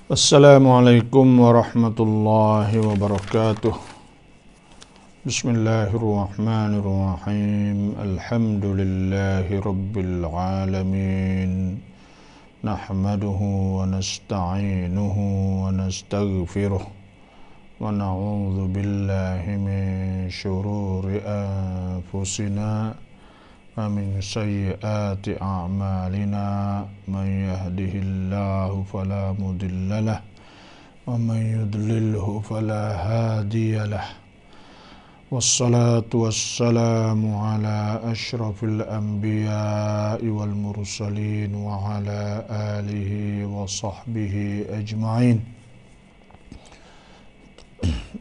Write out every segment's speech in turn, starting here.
Assalamualaikum warahmatullahi wabarakatuh. Bismillahirrahmanirrahim. Alhamdulillahi rabbil alamin. Nahmaduhu wa nasta'inuhu wa nastaghfiruh. Wa na'udzu billahi min syururi anfusina wa min sayyiati a'malina. Man yahdihillahu fala mudilla lahu wa man yudlilhu fala hadiya lahu. Wassalatu wassalamu ala asyrafil anbiya'i wal mursalin wa ala alihi wa sahbihi ajma'in.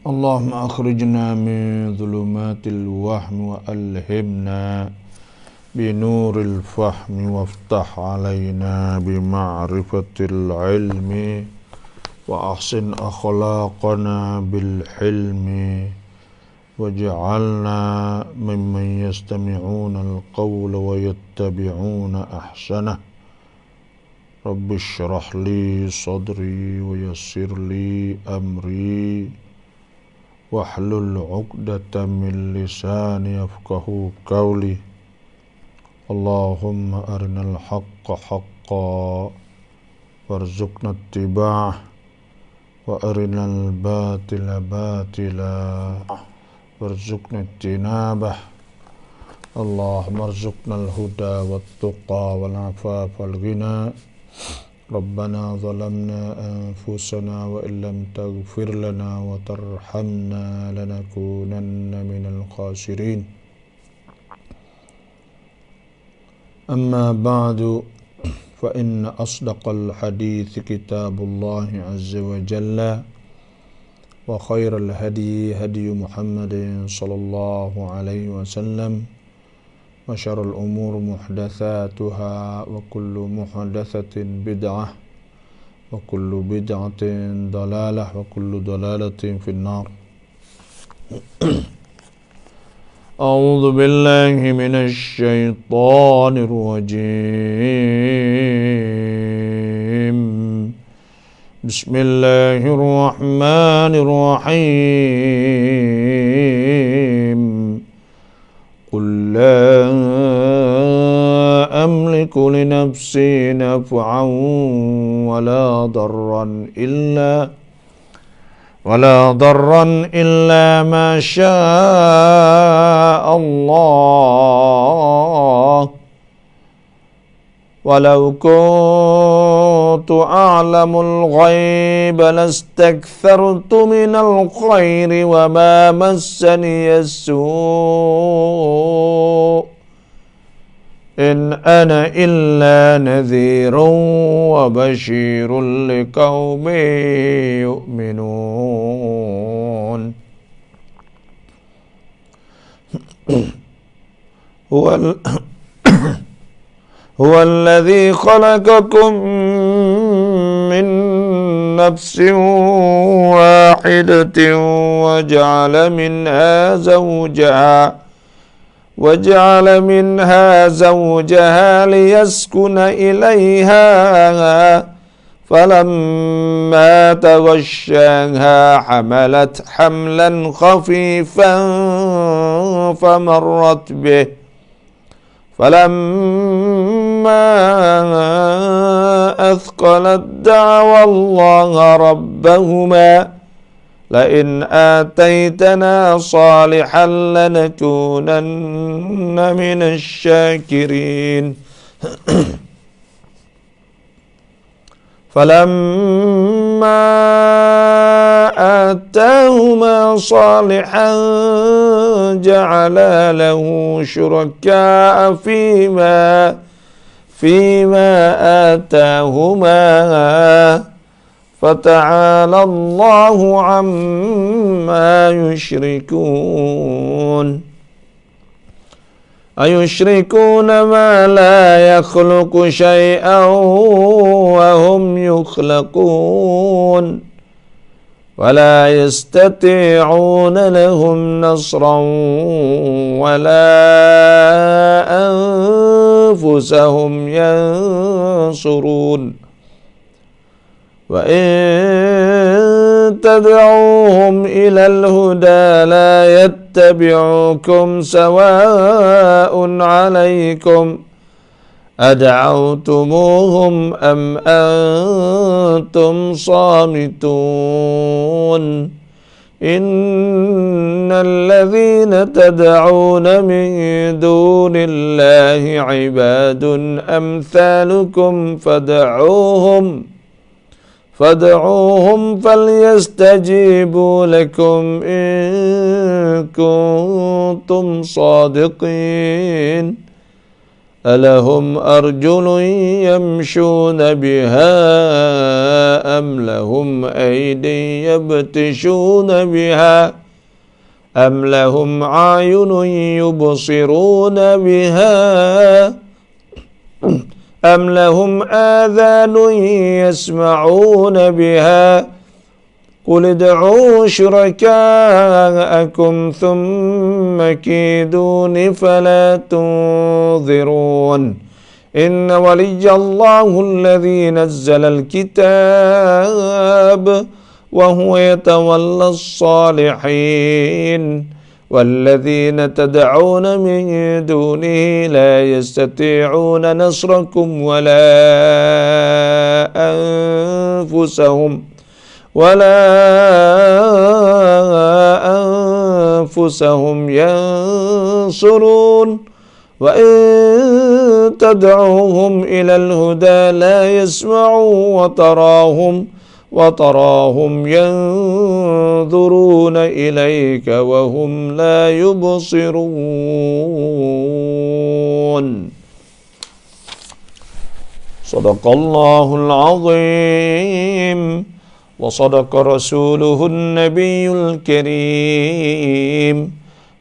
Allahumma akhrijna min dhulumatil wahmi wa alhimna binuril fahmi waftah alaina bima'rifatil ilmi wa ahsin akhlaqana bil hilmi waj'alna mimman yastami'una al-qawla wa yattabi'una ahsanah. Rabbi shrah li sadri wa yassir li amri wahlul 'uqdatam min lisani yafqahu qawli. Allahumma arinal haqqa haqqan warzuqna ittiba'ah wa arinal batila batila warzuqna ijtinabah. Allahumma arzuqnal huda wat-tuqa wal 'afafa wal ghina. Rabbana zalamna anfusana wa illam taghfir lana wa tarhamna lanakunanna minal khasirin. Amma ba'du, fa inna asdaqal hadithi kitabullahi azza wa jalla wa khairal hadi hadi Muhammadin sallallahu alaihi wasallam wa syarrul umur muhdatsatuha wa kullu muhdatsatin bid'ah wa kullu bid'atin dalalah wa kullu dalalatin finnar. أعوذ بالله من الشيطان الرجيم. بسم الله الرحمن الرحيم. قل لا أملك لنفسي نفعا ولا ضرا إلا ما شاء الله. ولو كنت أعلم الغيب لاستكثرت من الخير وما مسني السوء إن أنا إلا نذير وبشير لقوم يؤمنون. هو الذي خلقكم من نفس واحدة وجعل منها زوجها ليسكن إليها فلما تغشاها حملت حملا خفيفا فمرت به فلما أثقلت دعوا الله ربهما لئن آتيتنا صالحا لنكونن من الشاكرين. فلما آتاهما صالحا جعلا له شركاء فيما آتاهما فتعالى الله عما يشركون. أيشركون ما لا يخلق شيئا وهم يخلقون ولا يستطيعون لهم نصرا ولا أنفسهم ينصرون. wa in tad'uuhum ilal huda la yattabi'ukum sawa'un 'alaikum ad'awtumuhum am antum samitun innal ladzina tad'una min dunillahi 'ibadun amthalukum fad'uuhum falyastajibu lakum in kuntum shadiqin alahum arjulun yamshuna biha am lahum aydin yabtishuna biha am lahum a'yunun yubsiruna biha am lahum adhanun yasma'una biha قل ادعوا شركاءكم ثم كيدون فلا تنظرون إن ولي الله الذي نزل الكتاب وهو يتولى الصالحين والذين تدعون من دونه لا يستطيعون نصركم ولا أنفسهم ينصرون وإن تدعوهم إلى الهدى لا يسمعوا وتراهم ينظرون إليك وهم لا يبصرون صدق الله العظيم وصدق رسوله النبي الكريم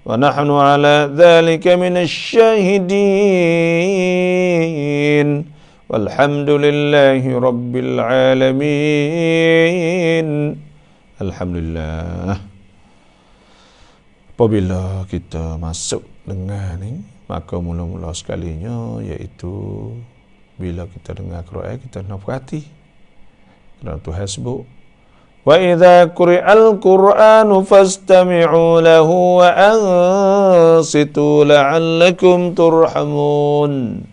ونحن على ذلك من الشاهدين والحمد لله رب العالمين. Alhamdulillah. Apabila kita masuk dengar ni, maka mula-mula sekalinya iaitu bila kita dengar Quran, kita nak perhati. Kerana Tuhan sebut, wa idza quri'al Qur'anu fastami'u lahu wa ansitu la'allakum turhamun.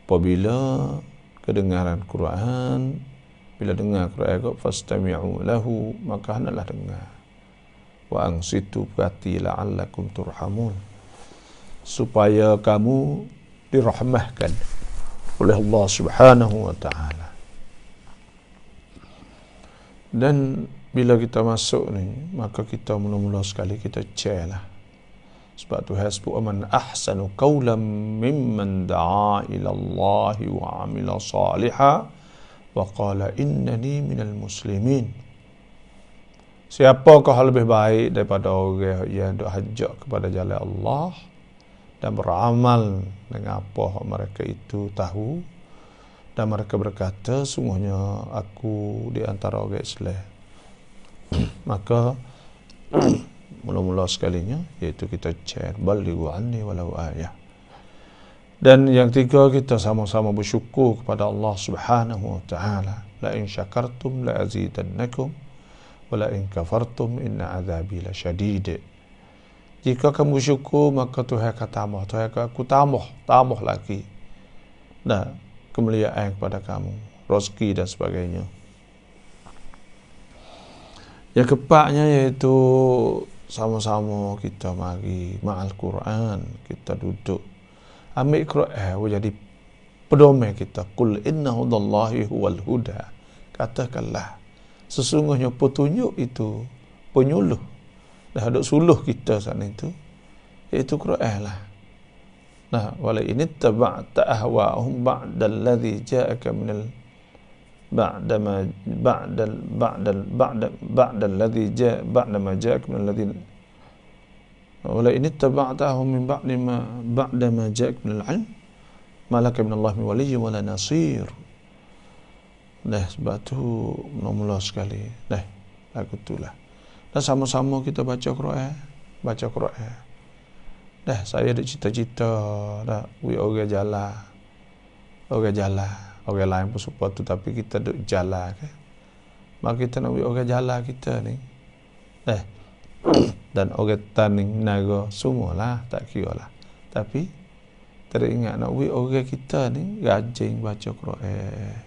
Apabila kedengaran Quran, bila dengar Quran, fastami'u lahu, maka hendaklah dengar. Wa ansitu, berarti la'allakum turhamun, supaya kamu dirahmahkan oleh Allah Subhanahu wa taala. Dan bila kita masuk ni, maka kita mula-mula sekali kita cek lah. Sebab Tuhan sebut, man ahsanu qawlan mimman da'a ila Allah wa amila salihan wa qala innani minal muslimin. Siapakah lebih baik daripada orang yang duk hajak kepada jalan Allah dan beramal dengan apa mereka itu tahu, dan mereka berkata, sungguhnya aku di antara orang Islam. Maka mula-mula sekalinya iaitu kita cek balighu anni walau ayah. Dan yang tiga, kita sama-sama bersyukur kepada Allah Subhanahu wa taala. La in syakartum la azidannakum wa la in kafartum inna azabi lasyadid. Jika kamu bersyukur, maka Tuhan akan tambah. Tuhan akan aku tambah lagi. Nah, kemuliaan kepada kamu, rezeki dan sebagainya. Yang keempatnya iaitu sama-sama kita mari ma'al Quran, kita duduk ambil Quran jadi pedoman kita. Qul inna hudallahi huwal huda, katakanlah sesungguhnya petunjuk itu penyuluh. Dah ada suluh kita sana itu, iaitu Quran lah. Nah, wala in ittaba'ta ahwa'ahum ba'dalladzi ja'aka minal ba'dalladzi ja'aka minal ladzina wala in ittaba'tahum min ba'da ma ja'aka minal 'ilm ma laka minallahi min waliyyin wala nasir. Dah, sebab tu mula-mula sekali. Dah, lagu itulah. Dan sama-sama kita baca Quran. Dah, saya ada cita-cita dah orang jalan. Orang lain pun supaya tu, tapi kita duk jalan kan. Maka kita nak buat orang jalan kita ni. Dan orang tani naga semualah tak kira lah. Tapi teringat nak buat orang kita ni rajin baca Quran.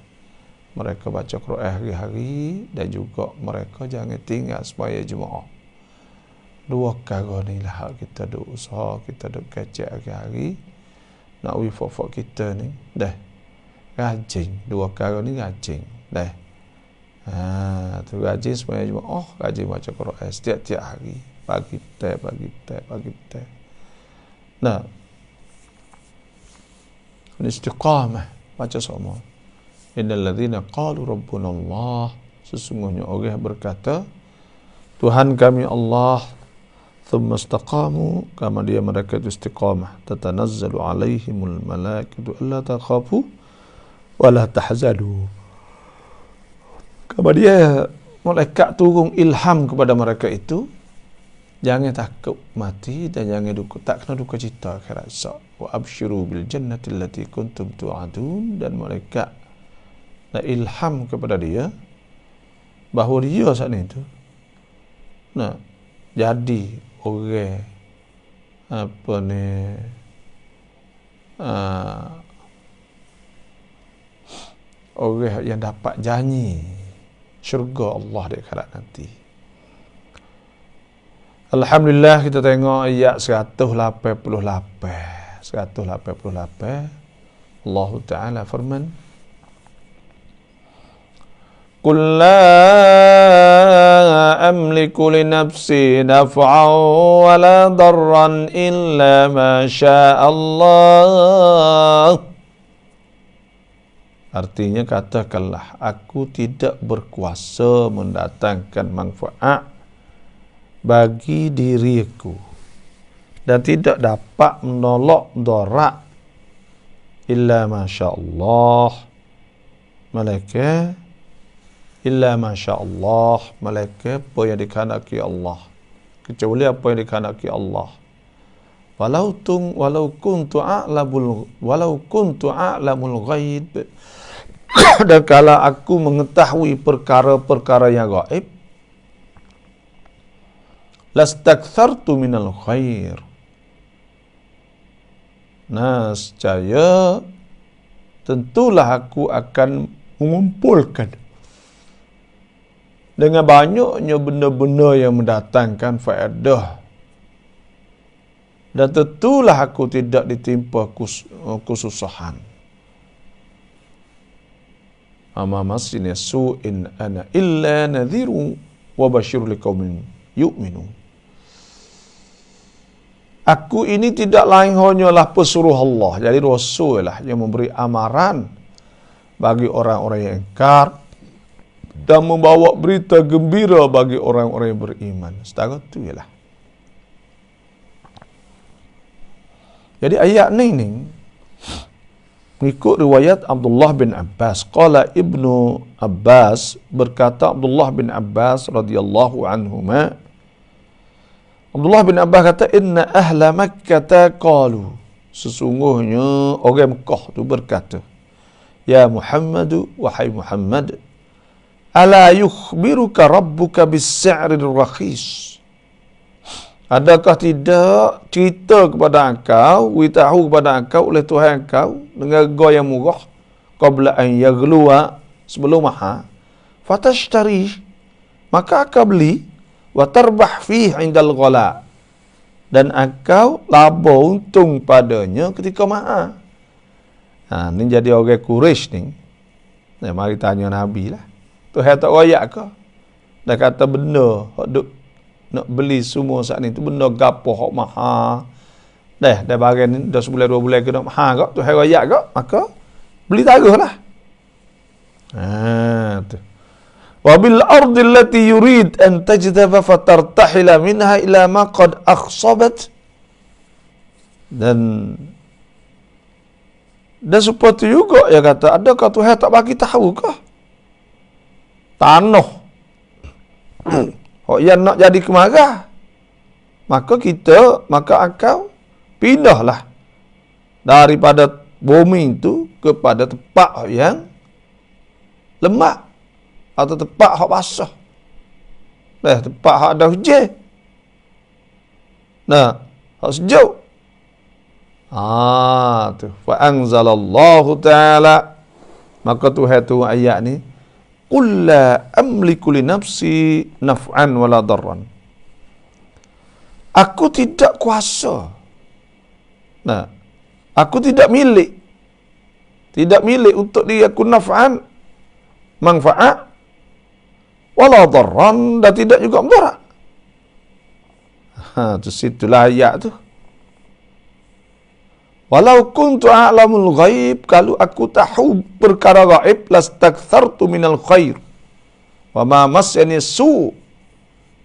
Mereka baca Quran hari-hari dan juga mereka jangan tinggal sembahyang Jumaat. Dua perkara ni lah kita duk usaha, kita duk kecek hari-hari. Nak buat fok-fok kita ni rajin. Dua perkara ni rajin. Tu rajin sembahyang Jumaat, rajin baca Quran setiap-tiap hari. Pagi teh. Nah, istiqamah baca semua. Innal ladzina qalu rabbuna Allah, sesungguhnya orang berkata Tuhan kami Allah, thumma istaqamu, kama dia mereka itu istiqamah, tatanazzalu alaihimul malaikatu alla takhafu wa la tahzanu. Kama dia malaikat turun ilham kepada mereka itu, jangan takut mati dan jangan tak kena duka cita akhirat esok. Wa absyiru bil jannati allati kuntum tu'adun, dan malaikat nak ilham kepada dia bahawa dia saat itu nak jadi orang orang yang dapat janji syurga Allah di akhirat nanti. Alhamdulillah, kita tengok ayat 188. Allah Ta'ala firman, Qul la amliku li nafsi naf'an wa la darran illa ma syaa Allah. Artinya, katakanlah, aku tidak berkuasa mendatangkan manfaat bagi diriku dan tidak dapat menolak darat illa masya Allah malaikat apa yang dikehendaki Allah, kecuali apa yang dikehendaki Allah. Walau kuntu a'lamul ghaib, dan kalau aku mengetahui perkara-perkara yang gaib, lastakthartu minal khair, nescaya tentulah aku akan mengumpulkan dengan banyaknya benda-benda yang mendatangkan faedah, dan tentulah aku tidak ditimpa kesusahan. Ama masini su'in ana illa nadhiru wa basyirul liqaumin yu'minun. Aku ini tidak lain hanyalah pesuruh Allah, jadi Rasul lah yang memberi amaran bagi orang-orang yang ingkar dan membawa berita gembira bagi orang-orang yang beriman. Setara tu ialah. Jadi ayat ni mengikut riwayat Abdullah bin Abbas. Qala Ibnu Abbas, berkata Abdullah bin Abbas radhiyallahu anhuma, Abdullah bin Abbas kata, inna ahla Makkah qalu, sesungguhnya orang Mekah tu berkata, ya Muhammadu, wahai Muhammad, ala yukhbiruka rabbuka bis-si'ril rakhis, adakah tidak cerita kepada engkau, beritahu kepada engkau oleh Tuhan engkau dengan harga yang murah, qabla an yaghluwa, sebelum mahal, fatashtari, maka engkau beli, wa tarbah fihi indal ghala, dan engkau laba untung padanya ketika mahal. Ni jadi orang Quraisy ni. Mari tanya Nabi lah, Tuhan tak royak ke? Dah kata benda hak duk nak beli semua saat ni tu benda gapo hak mahal. Dah barang ni dah sebulan 2 bulan ke nak mahal kak, Tuhan royak kak, maka beli taruhlah. Tu. Wa bil ardi allati yurid an tajdaba fatartahila minha ila ma qad akhsabat, dan seperti juga ya kata, adakah Tuhan tak bagi tahu kah tanah yang nak jadi kemarah, maka engkau pindahlah daripada bumi itu kepada tempat yang lemak, atau tempat hak basah. Tempat hak ada hujan. Hak sejuk. Tu. Fa anzalallahu ta'ala, maka Tuhan tu ayat ni, qul la amliku li nafsi naf'an wala darran. Aku tidak kuasa. Aku tidak milik. Tidak milik untuk diri aku naf'an, manfaat, wala darran, dan tidak juga mudarat. Tu situlah ayat tu. Walau kuntu a'lamul ghaib, kalau aku tahu perkara gaib, lastakthartu minal khair wa ma masyani su.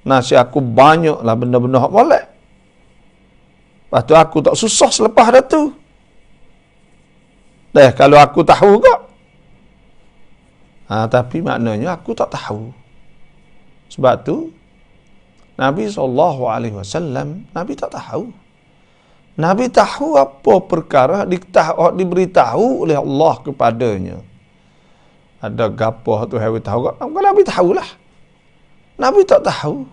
Nasi aku banyaklah benda-benda hak molek. Lepas tu aku tak susah selepas dah tu. Kalau aku tahu kak. Tapi maknanya aku tak tahu. Sebab tu Nabi SAW, Nabi tak tahu. Nabi tahu apa perkara diberitahu oleh Allah kepadanya. Ada gapo tu Nabi tahu kak? Nabi tahulah. Nabi tak tahu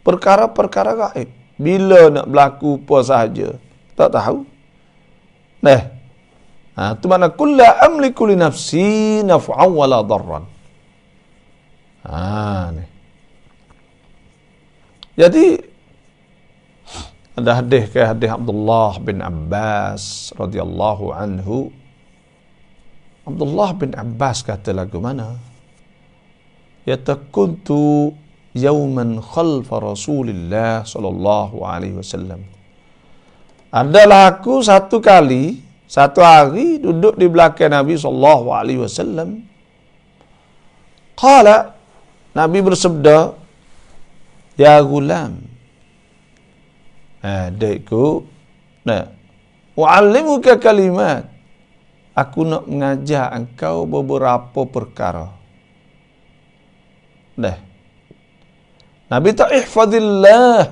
perkara-perkara gaib. Bila nak berlaku apa sahaja, tak tahu. Tu makna kullu amliku li nafsi naf'an wala darran. Ni. Jadi ada hadis Abdullah bin Abbas radhiyallahu anhu. Abdullah bin Abbas kata lagu mana? Yatakuntu yawman khalfa Rasulillah sallallahu alaihi wasallam. Adalah aku satu hari duduk di belakang Nabi sallallahu alaihi wasallam. Qala, Nabi bersabda, ya gulam, adikku, wa'allimuka kalimat, aku nak mengajar engkau beberapa perkara. Nabi tak ihfazillah.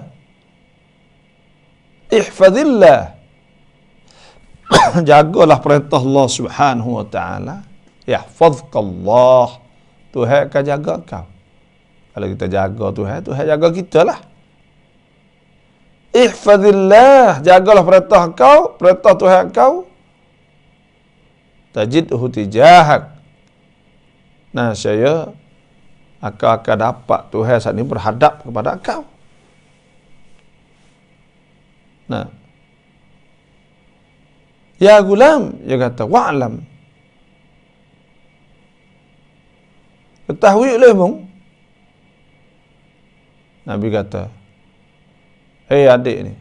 Jagalah perintah Allah Subhanahu wa taala. Yahfazkallah. Tuhan akan jaga kau. Kalau kita jaga Tuhan, Tuhan jaga kita lah. Ihfazillah, jagalah perintah Tuhan kau. Tajidhu tijahak. Saya akan dapat Tuhan saat ini berhadap kepada kau. Ya gulam, dia kata, wa'lam. Ketahui olehmu. Nabi kata, hei adik ni,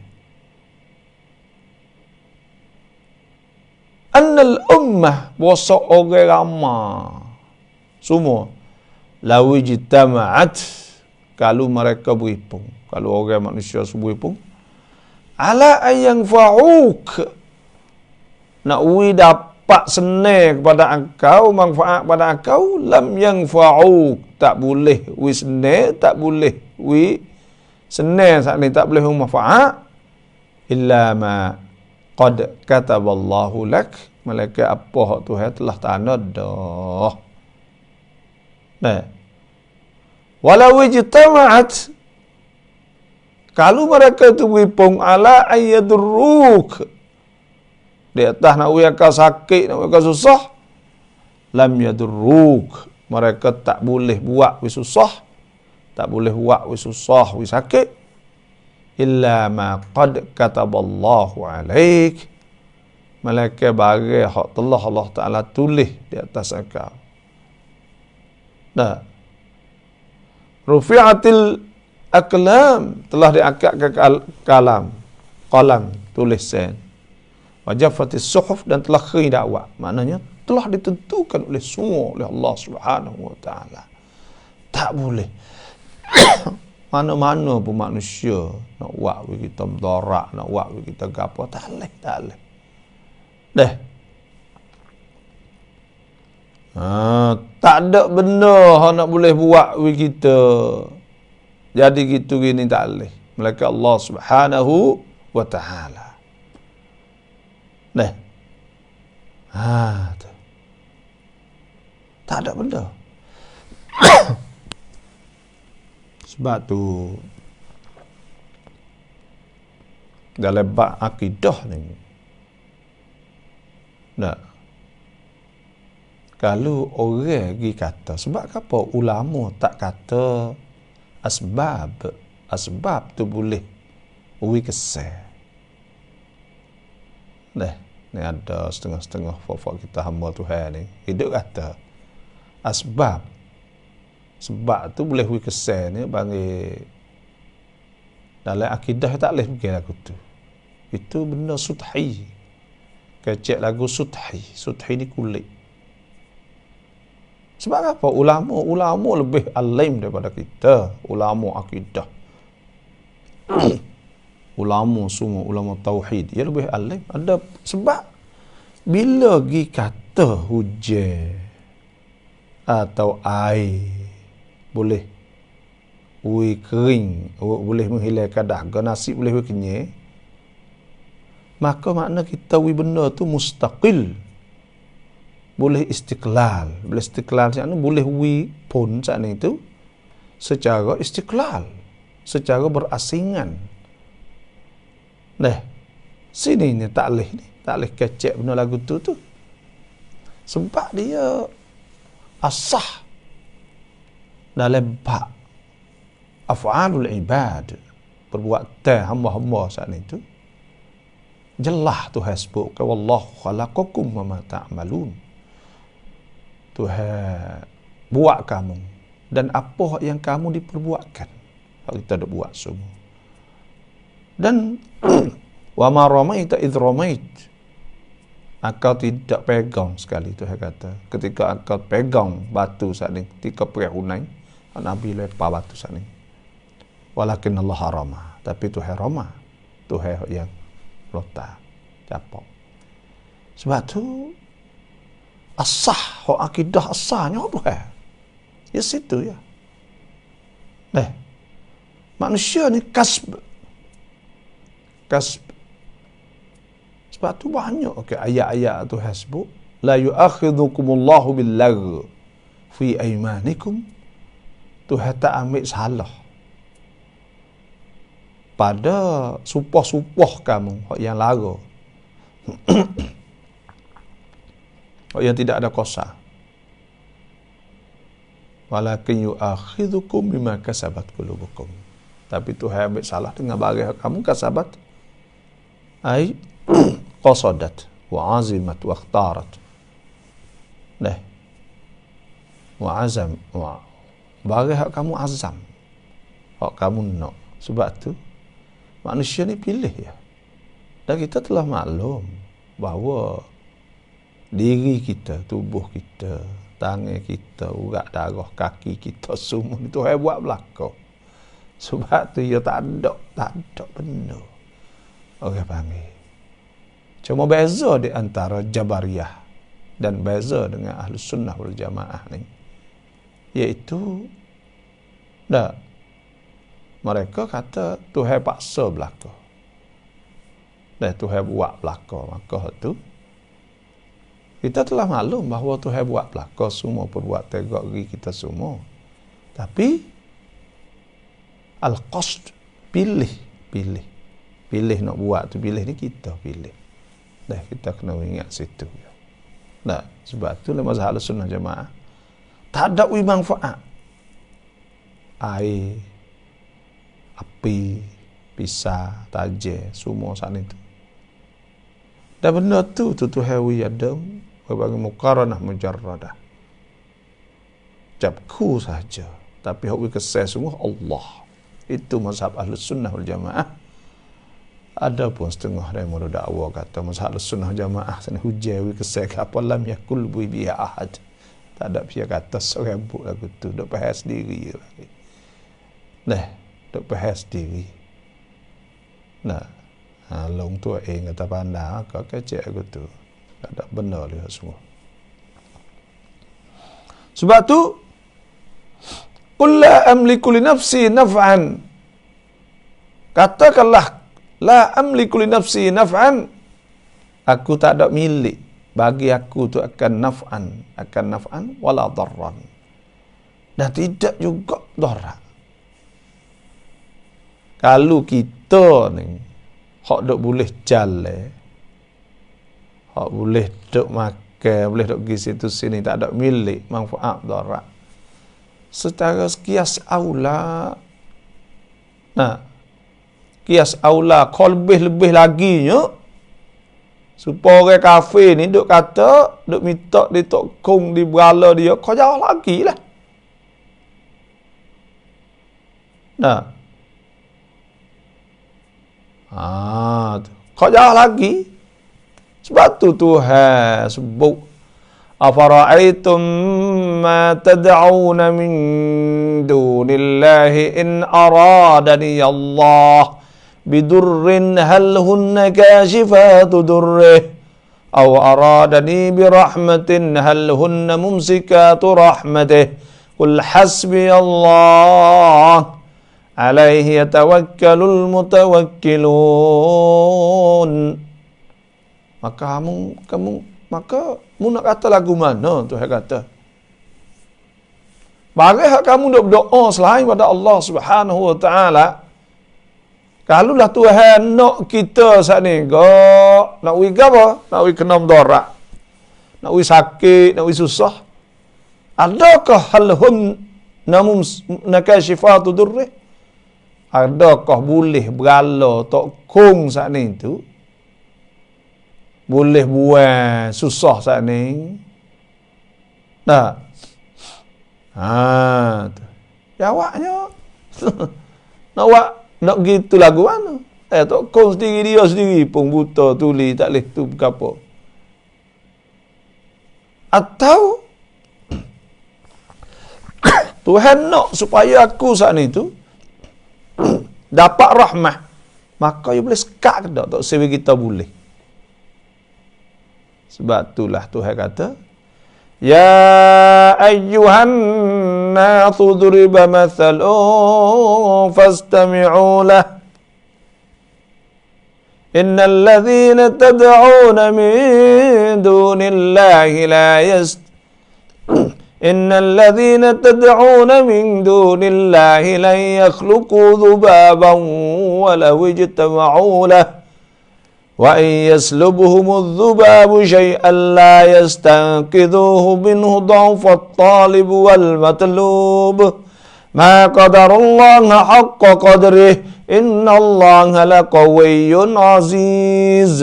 annal ummah, bosok orang ramah semua, lawi jitama'at, kalau mereka berhimpun, kalau orang manusia berhimpun, ala ayang fa'uk, nak dapat senang kepada engkau, manfaat kepada engkau, lam yang fa'uk, tak boleh senang, tak boleh senang saat ni, tak boleh manfaat, illa ma qad kataballahu lak, malaikat apa hak Tuhan telah tanda dah. Walau ijtama'at, kalau mereka itu berhimpun ala ayyadurruk, di atas nak kau sakit, nak kau susah, lam yadurruk, mereka tak boleh buat susah, tak boleh buat susah, sakit, illa ma qad kataballahu alaik, malaikat bagi hak telah Allah Ta'ala tulis di atas engkau. Rufi'atil aqlam, telah diangkat ke qalam tulisan. Wajafatis suhuf, dan telah kering dakwah. Maknanya telah ditentukan oleh semua oleh Allah Subhanahu wa taala. Tak boleh mana-mana pun manusia nak buat kita mudarat, nak buat kita gapo, tak boleh. Tak ada benda nak boleh buat kita. Jadi gitu gini tak boleh. Melainkan Allah Subhanahu wa taala. Tak ada benda. Sebab tu dalam bab akidah ni, nah, kalau orang pergi kata, sebab apa ulama tak kata asbab tu boleh ui kesal. Ni ada setengah-setengah fok kita hamba Tuhan ni hidup kata sebab tu boleh ui kesal ni bagi dalam akidah tak boleh pergi lagu tu. Itu benda suthi. Kecek lagu suthi ni kulit. Sebab apa? Ulama lebih alim daripada kita. Ulama akidah. Ulama semua, ulama tauhid. Dia lebih alim. Ada sebab bila pergi kata hujan atau air boleh ui kering, boleh menghilangkan dahaga, nasi boleh ui kenyai, maka makna kita ui benda tu mustaqil. Boleh istiqlal. Boleh istiqlal makna boleh ui pun saat itu secara istiqlal, secara berasingan. Sini ni tak boleh kecek benda lagu tu. Sebab dia asah dalam bab af'alul ibad, perbuatan hamba-hamba saat itu. Jelas Tuhan sebut, wallahu khalaqakum wa ma ta'malun. Tuhan buat kamu dan apa yang kamu diperbuatkan. Kalau kita dah buat semua. Dan wa ma ramaita idh ramait. Engkau tidak pegang sekali, Tuhan kata. Ketika engkau pegang batu saat ini, ketika perang Hunain, Nabi lempar batu saat ini. Walakin Allah rama. Tapi Tuhan rama. Tuhan yang letak capok. Sebab tu asah, akidah asahnya apa? Ya situ ya. Manusia ni kasb. Sebab tu banyak ayat-ayat Tuhan sebut, la yu'akhidhukumullahu bil-lagh fi aymanikum. Tuhan tak ambil salah pada supoh-supoh kamu yang lara, yang tidak ada kosa. Walakin yu'akhidhukum bima kasabat qulubukum. Tapi Tuhan ambil salah dengan barang kamu kasabat, ai qasadat wa azimat wa ikhtarat. Wa azam wa barang kamu azam, hak kamu nak. Sebab tu manusia ni pilih ya. Dan kita telah maklum bahawa diri kita, tubuh kita, tangan kita, urat darah kaki kita semua itu Tuhan buat belaka. Sebab tu dia tak ada benda orang panggil. Cuma beza di antara Jabariyah dan beza dengan Ahlus Sunnah wal Jamaah ni, iaitu mereka kata Tuhan paksa belaka. Tuhan buat belaka. Maka tu kita telah maklum bahawa Tuhan buat belaka semua perbuatan gari kita semua. Tapi al-qasd, pilih nak buat tu, pilih ni kita pilih. Kita kena ingat situ. Sebab tu dalam mazhab Ahlussunnah Jamaah tak ada manfaat. Air, api, pisah, tajir, semua sana itu. Dan benda tu Tuhan ada bagi muqaranah mujarradah. Capku saja. Tapi hak kesal semua Allah. Itu mazhab Ahlus Sunnah wal Jamaah. Ada pun setengah dari murid dakwah kata mazhab Ahlus Sunnah wal Jamaah sana hujai kesal apa lam yakul bi ahad. Tak ada pihak kata serabut lagu tu, dak bahas sendiri lagi. Dak bahas sendiri. Long tu kata pandang kau kecek lagu tu. Tak ada benar lihat semua. Sebab tu qul la amliku li nafsi naf'an. Katakanlah la amliku li nafsi naf'an. Aku tak ada milik bagi aku tu akan naf'an wala darran. dan tidak juga darat. Kalau kita ni hak dok boleh jalan, hak boleh dok makan, boleh dok pergi situ sini, tak ada milik manfaat darat, secara kias aula, kias aula kau lebih laginya, supaya orang kafir ni duk kata, duk minta di tokong, di berala dia, kau jauh lagi lah. Kau jauh lagi. Sebab tu Tuhan sebut, afara'aitum ma tad'una min dunillahi in aradani Allah bidurrin hal hunna kashifatu durrih aw aradani birahmatin hal hunna mumsikatu rahmatih qul hasbi Allah alaihi yatawakkalul mutawakkilun. Maka kamu nak kata lagu mana Tuhan kata? Bagi hak kamu nak berdoa selain pada Allah Subhanahu wa taala. Kalaulah Tuhan nak kita saat ni, nak wi apa? Nak wi kena mudarat. Nak wi sakit, nak wi susah. Adakah halhun namum nakashifatu durrih? Adakah boleh berala tokong saat ni tu? Boleh buat susah saat ni? Tak? Jawabnya. Nak gitu lagu mana? Tokong sendiri dia sendiri pun buta, tuli, tak boleh tu berapa. Atau Tuhan nak supaya aku saat ni tu dapat rahmah, maka you boleh sekat ke tak sewi kita boleh. Sebab itulah Tuhan kata, ya ayyuhan nasu duriba mathalun fastami'u lah innal ladhina tad'una min dunillahi la إن الذين تدعون من دون الله لن يخلقوا ذبابا ولو اجتمعوا له وإن يسلبهم الذباب شيئا لا يستنقذوه منه ضعف الطالب والمطلوب ما قدر الله حق قدره إن الله لقوي عزيز.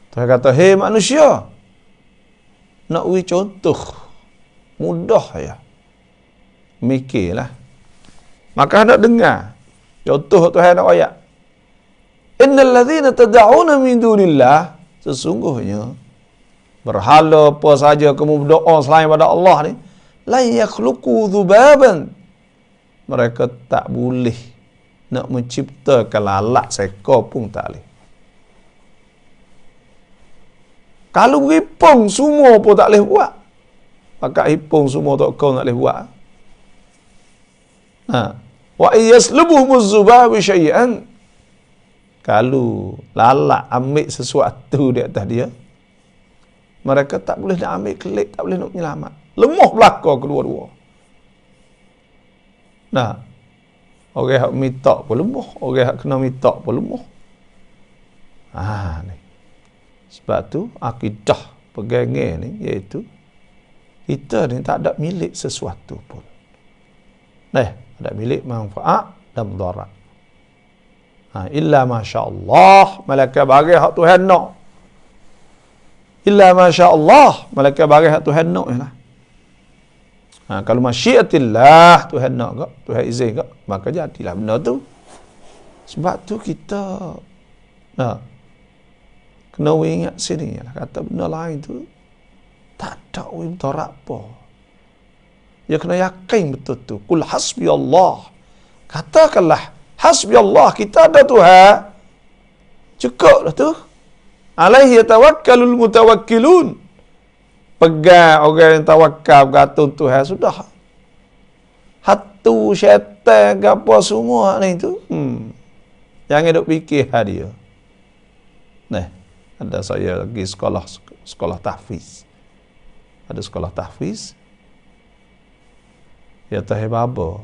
Tuhan kata, hei manusia, nak beri contoh mudah ya, mikirlah, maka nak dengar contoh Tuhan nak ayat, innal ladzina tad'una min dunillah, sesungguhnya berhala apa saja kamu berdoa selain pada Allah ni, la yakhluqu dhubaban, mereka tak boleh nak menciptakan lalat seekor pun tak boleh. Kalau hipung semua pun tak boleh buat, maka hipung semua tak kau tak boleh buat. Wa yaslubuhumuz zubabu syai'an, kalau lalat ambil sesuatu di atas dia, mereka tak boleh nak ambil kelik, tak boleh nak menyelamat. Lemah belaka kedua-dua. Orang yang minta pun lemah, orang yang kena minta pun lemah. Ni. Sebab tu akidah pegangan ni iaitu kita ni tak ada milik sesuatu pun. Ada milik manfaat dan mudarat. Illa masya-Allah, malaikat bagi hak Tuhan nak. Illa masya-Allah, malaikat bagi hak Tuhan nak lah. Kalau masyiatillah, Tuhan nak ke, Tuhan izin ke, maka jadilah benda tu. Sebab tu kita kena ingat sini lah, kata benda lain tu tak ada mudarat apa. Ya kena yakin betul tu. Qul hasbi Allah. Katakanlah hasbi Allah, kita ada Tuhan. Cukuplah tu. Alaihi yatawakkalul mutawakkilun. Pegang orang yang tawakal bergantung Tuhan sudah. Hatu syaitan ke apa semua ni tu. Jangan duk fikir dia. Ada saya lagi sekolah tahfiz. Ada sekolah tahfiz. Ya tahe baba.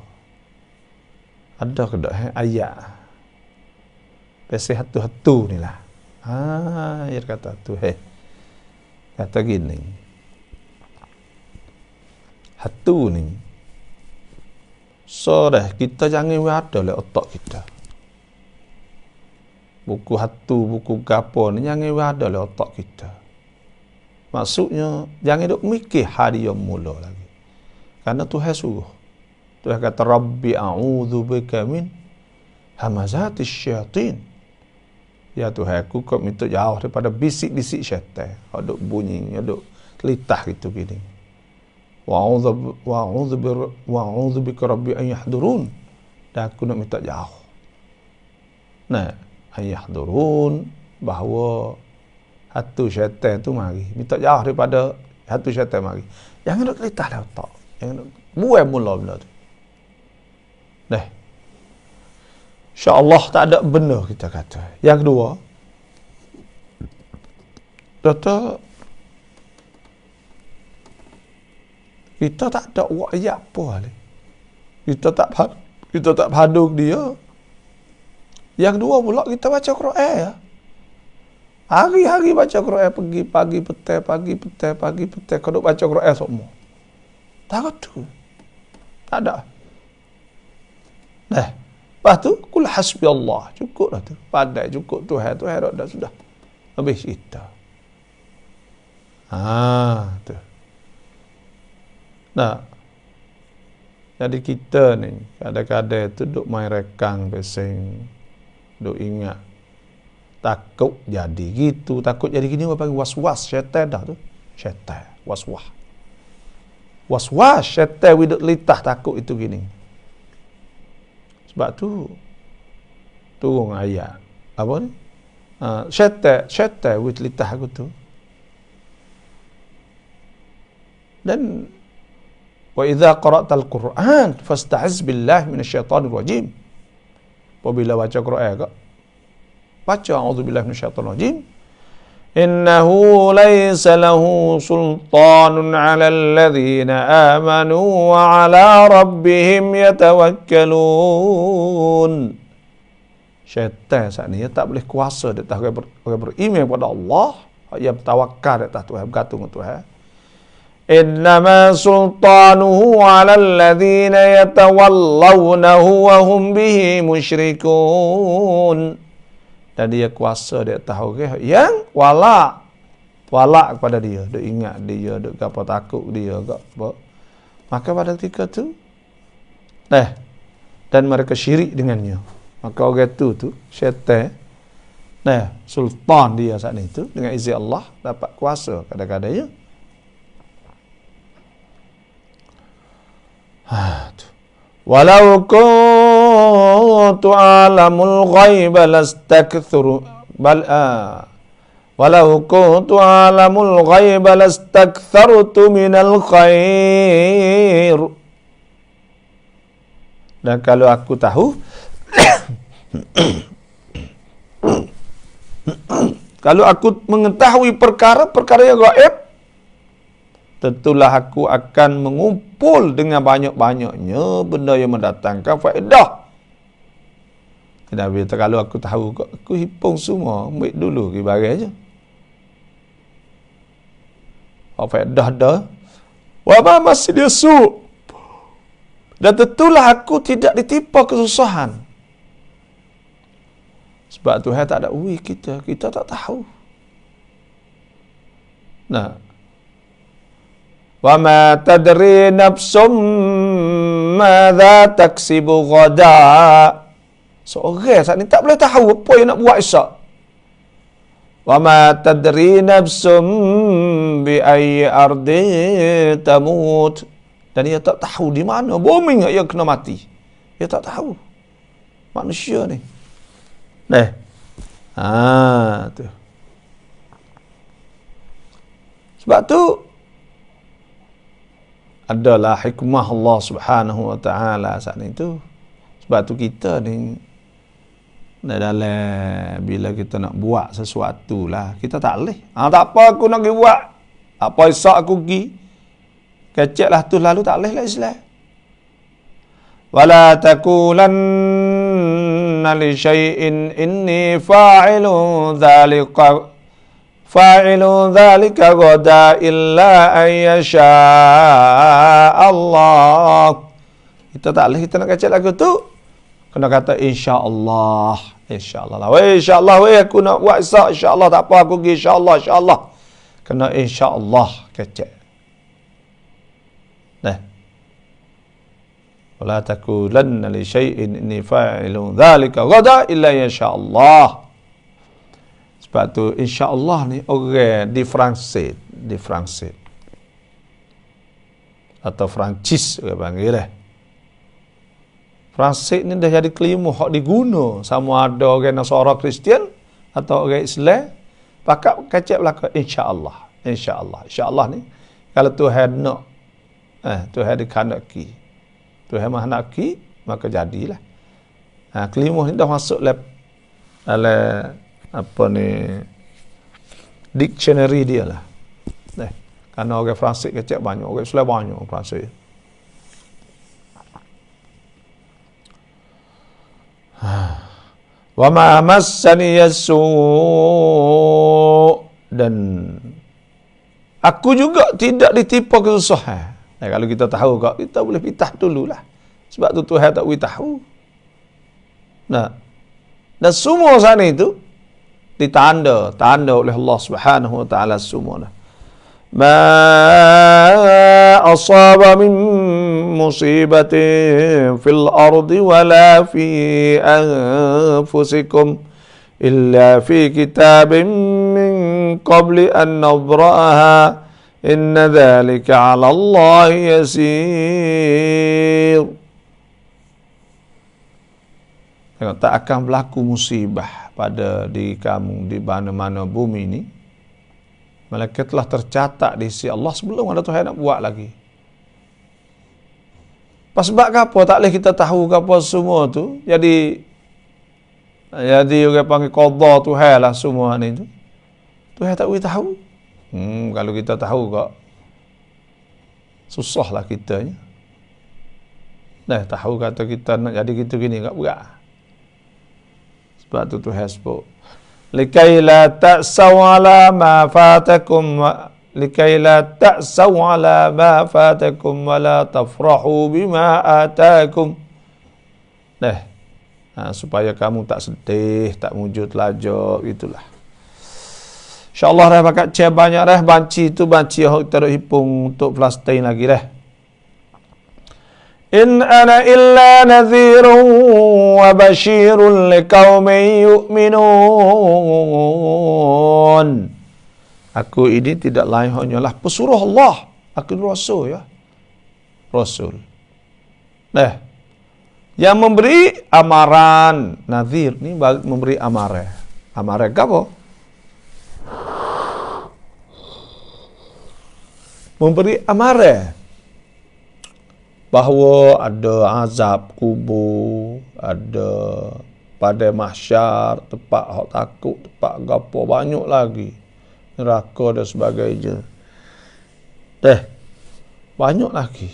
Ada ke dak ayat. Pesi hatu-hatu ni lah. Ya kata tu kata gini. Hatu ni. So dah kita jangan ada le otak kita. Buku hatu, buku gapo ni jangan ada le otak kita. Maksudnya jangan duk mikir hari yang mula lagi. Karena Tuhan suruh. Tuhan kata Rabbi a'udzu bika min hamazatis syaitin. Ya Tuhan, aku kau minta jauh daripada bisik-bisik syaitan. Ada bunyi, ada telitah gitu gini. Wa'udzu bika rabbi an yahdurun. Dan aku nak minta jauh. Nah, an yahdurun bahawa hatu syaitan tu mari. Minta jauh daripada hatu syaitan mari. Jangan nak telitah dah otak. Jangan nak buai mula benda tu. Dah. InsyaAllah tak ada benar kita kata. Yang kedua, kita tak ada ayat apa lagi. Kita tak padu dia. Yang kedua pula kita baca Quran ya. Hari-hari baca Quran, pergi pagi petang kau baca Quran semua. Tak ada. Tak ada. Dah. Lepas tu, kul hasbi Allah. Cukup dah tu. Padai cukup Tuhan. Tuhan dah sudah. Habis kita. Tu. Nah. Jadi kita ni, kadang-kadang tu duk main rekang pesing. Duk ingat. Takut jadi gitu. Takut jadi gini, apa panggil was-was. Syaitan dah tu. Syaitan. Was-was. Was-was. Syaitan widuk litah takut itu gini. Sebab tu turun ayat apa ni? Syaitan wit litah aku tu. Dan wa idza qara'tal Qur'an fasta'iz billahi minasyaitonir rajim. Apabila baca Quran kak, baca a'udzubillahi minasyaitonir rajim. Innahu laysa lahu sultanun 'alal ladzina amanu wa 'ala rabbihim yatawakkalun. Syaitan saat ni tak boleh kuasa di atas orang beriman kepada Allah, yang bertawakal di atas Tuhan, bergantung kepada Tuhan. Innama sultanuhu 'alal ladzina yatawallawnahu wa hum bihi musyrikun. Dan dia kuasa di atas orang yang walak kepada dia, duk ingat dia, duk apa takut dia, apa. Maka pada ketika tu dan mereka syirik dengannya. Maka orang tu syaitan, sultan dia saat itu dengan izin Allah dapat kuasa kadang-kadangnya. Walau kuntu alamul ghaiba lastakthuru walau kuntu alamul ghaiba lastakthartu minal khair. Dan kalau aku tahu kalau aku mengetahui perkara-perkara yang gaib, tentulah aku akan mengumpul dengan banyak-banyaknya benda yang mendatangkan faedah. Nabi kata, kalau aku tahu, aku hipung semua, ambil dulu ke barang je. Faedah dah. Wama masih dia su'. Dan tentulah aku tidak ditimpa kesusahan. Sebab Tuhan tak ada uwi kita tak tahu. Nah, wa ma tadri nafsum madza taksibu ghada. Seorang saat ni tak boleh tahu apa yang nak buat esok. Wa ma tadri nafsum bi ayyi ardi tamut. Dan dia tak tahu di mana bumi yang kena mati. Dia tak tahu. Manusia ni. Tu. Sebab tu adalah hikmah Allah Subhanahu wa taala saat itu. Sebab tu kita ni dalam bila kita nak buat sesuatu lah, kita tak boleh. Tak apa aku nak pergi buat. Apa esok aku pergi. Kecek lah tu lalu tak boleh lah Islam. ولا تقولن لشيء إني فاعل ذلك غدا إلا أن يشاء الله. Kita tak boleh kita nak kacau lagu tu, kena kata insya-Allah. Insya-Allah lah. Weh insya-Allah weh aku nak buat Isyak insya-Allah, tak apa aku pergi insya-Allah. Kena insya-Allah kacau. Nah. Wala taqulanna li syai'in inni fa'ilun dzalika ghada illa insya-Allah. Sebab tu insya-Allah ni orang di Francis atau Francis orang panggil lah. Francis ni dah jadi kelima hak diguna sama ada orang Nasara Kristian atau orang Islam, pakak kacak belaka insya-Allah. Insya-Allah ni kalau Tuhan nak Tuhan dikandaki. Tuhan maha nakki maka jadilah. Kelima ni dah masuk dalam apa ni dictionary dia lah. Kerana orang Francis kecek banyak, orang Islam banyak orang Francis. Wa ma massani yasu' dan aku juga tidak ditimpa kesusahan. Kalau kita tahu kak, kita boleh pitah dululah. Sebab tu Tuhan tak boleh tahu. Dan semua sana itu ditanda oleh Allah Subhanahu wa taala semua. Ma asaba min musibatin fil ardi wala fi anfusikum illa fi kitabin min qabli an nabra'aha inna dhalika 'ala Allah yasir. Tak akan berlaku musibah pada diri kamu di mana-mana bumi ini, malaikat telah tercatat di sisi Allah sebelum ada Tuhan nak buat lagi. Pas sebab apa tak boleh kita tahu apa semua tu, jadi orang panggil qada Tuhan lah semua ni tu. Tuhan tak boleh tahu. Kalau kita tahu kak, susahlah kitanya. Tahu kata kita nak jadi gitu gini tak berat. Sebab tu Tuhan sebut likai la ta'saw ala ma fatakum wa la tafrahu bima atakum. Supaya kamu tak sedih, tak wujud lajak gitulah. InsyaAllah dah pakat cia banyak dah banci tu banci yang kita dah hipung untuk Palestin lagi dah. In ana illa nadhirun wa bashirun liqaumin yu'minun. Aku ini tidak lain hanyalah pesuruh Allah. Aku rasul ya. Rasul. Yang memberi amaran. Nadhir ni memberi amaran. Amaran apa? Memberi amaran bahawa ada azab kubur, ada pada mahsyar, tempat hak takut, tempat gapo banyak lagi, neraka dan sebagainya. Banyak lagi.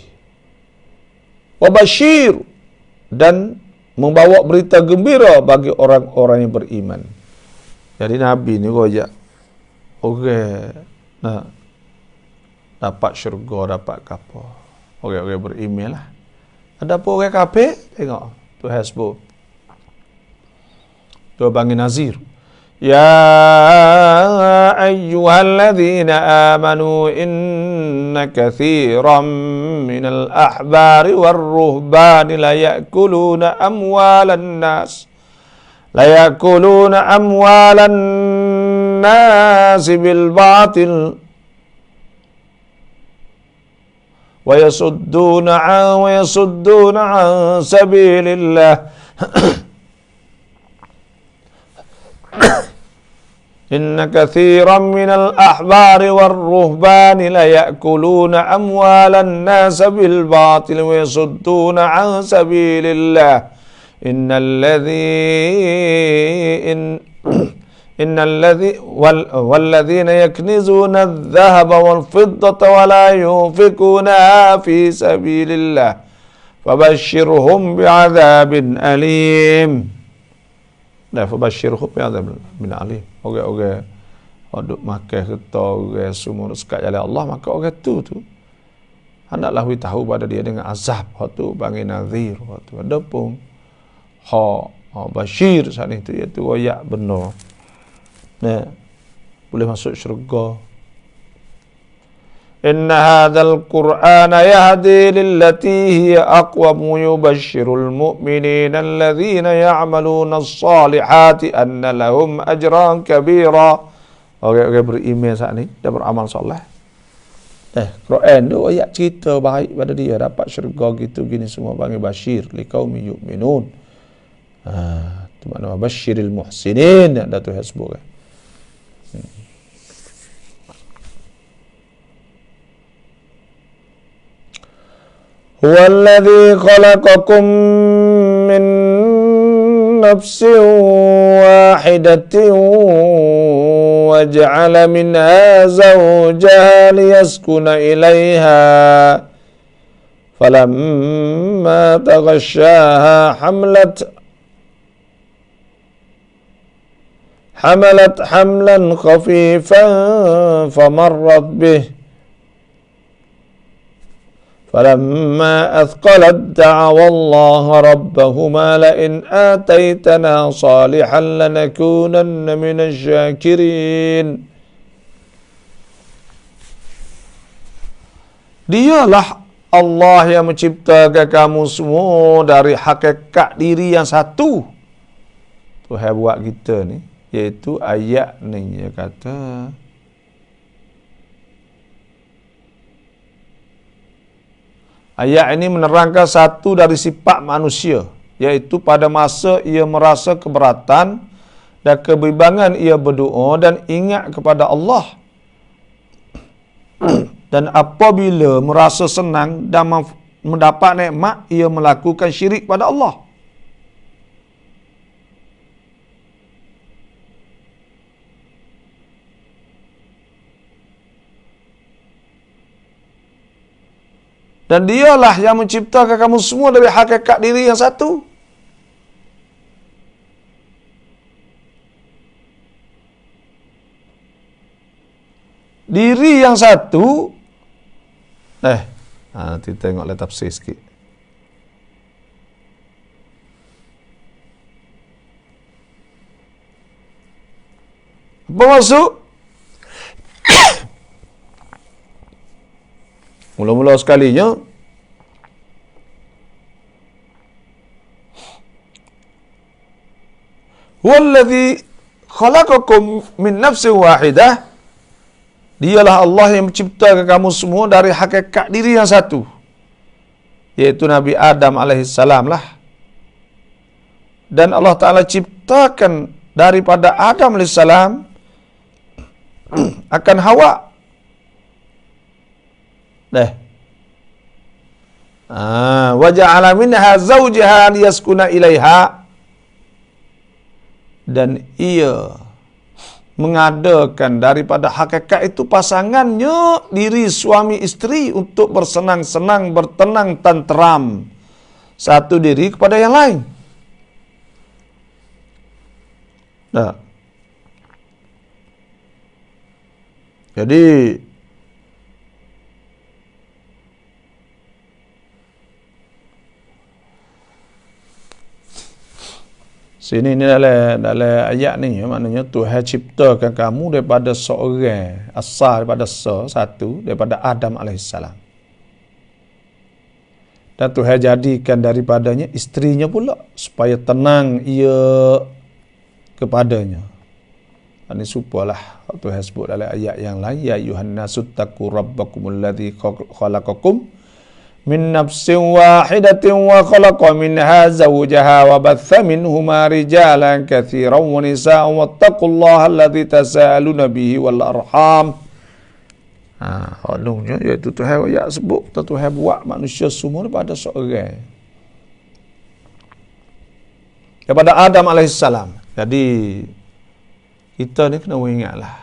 Wa bashir, dan membawa berita gembira bagi orang-orang yang beriman. Jadi Nabi ni rojak nak dapat syurga, dapat apa? Orang-orang beriman lah. Ada apa orang kafir? Tengok Tuhan sebut. Tuhan panggil Nazir. Ya ayyuhalladzina amanu inna kathiran minal ahbari warruhbani la ya'kuluna amwalan nas bil batil ويصدون عن سبيل الله إن كثيرا من الأحبار والرهبان ليأكلون أموال الناس بالباطل ويصدون عن سبيل الله والذين يكنزون الذهب والفضة ولا ينفقونها في سبيل الله fabashshirhum bi'adzabin alim. Dah fabashshirhum bi'adzabin alim. Orang-orang duk makan kita, orang semua sekat jalan Allah, maka orang tu hendaklah we tahu pada dia dengan azab. Hak tu panggil nazir. Hak tu ada pun bashir saat ni tu, iaitu royak benar. Nah, boleh masuk syurga. Inna hadzal Qur'ana yahdi lillati hiya aqwam yubashshirul mu'minina alladhina ya'maluna as-salihati anna lahum ajran kabira. Orang-orang beriman saat ni dan beramal soleh. Quran tu ayat cerita baik pada dia, dapat syurga gitu gini semua, panggil bashir liqaumin yu'minun. Tu makna basyiril muhsinin yang Datuk sebut kan. Huwallazi khalaqakum min nafsin wahidatin wa ja'ala minha zawjaha liyaskuna ilayha falamma taghashaha حملت حملا خفيفا فمرت به فلما أثقلت دعوا الله ربهما لئن آتيتنا صالحا لنكونن من الشاكرين. Dialah Allah yang menciptakan kamu semua dari hakikat diri yang satu. Tuhan buat kita ni, iaitu ayat ni dia kata ayat ini menerangkan satu dari sifat manusia, iaitu pada masa ia merasa keberatan dan kebimbangan ia berdoa dan ingat kepada Allah. Dan apabila merasa senang dan mendapat nikmat, ia melakukan syirik pada Allah. Dan dialah yang menciptakan kamu semua dari hakikat diri yang satu. Diri yang satu. Nanti tengok lihat tafsir sikit. Apa maksud? Mula-mula sekalinya Huwallazi khalaqakum min nafsin wahidah. Dialah Allah yang menciptakan kamu semua dari hakikat diri yang satu, yaitu Nabi Adam alaihissalam lah. Dan Allah Ta'ala ciptakan daripada Adam alaihissalam akan Hawa. Wa ja'ala minha zawjaha liyaskuna ilaiha. Dan ia mengadakan daripada hakikat itu pasangannya, diri suami isteri, untuk bersenang-senang, bertenang, tenteram satu diri kepada yang lain. Jadi sini ni dalam ayat ni, maknanya Tuhan ciptakan kamu daripada seorang, asal daripada satu, daripada Adam alaihissalam. Dan Tuhan jadikan daripadanya isterinya pula, supaya tenang ia kepadanya. Ini supalah Tuhan sebut dalam ayat yang lain, ya ayuhan nasu taqu rabbakumul ladzi khalaqakum min nafsin wahidatin wa khalaqa minha zawjaha wa batha minhuma rijalan katsiran wa nisaa'an wattaqullaha alladzi tasaaluna bihi wal arham. Honungnya iaitu Tuhan ayat sebut Tuhan buat manusia semua daripada seorang, daripada Adam alaihissalam. Jadi kita ni kena ingatlah.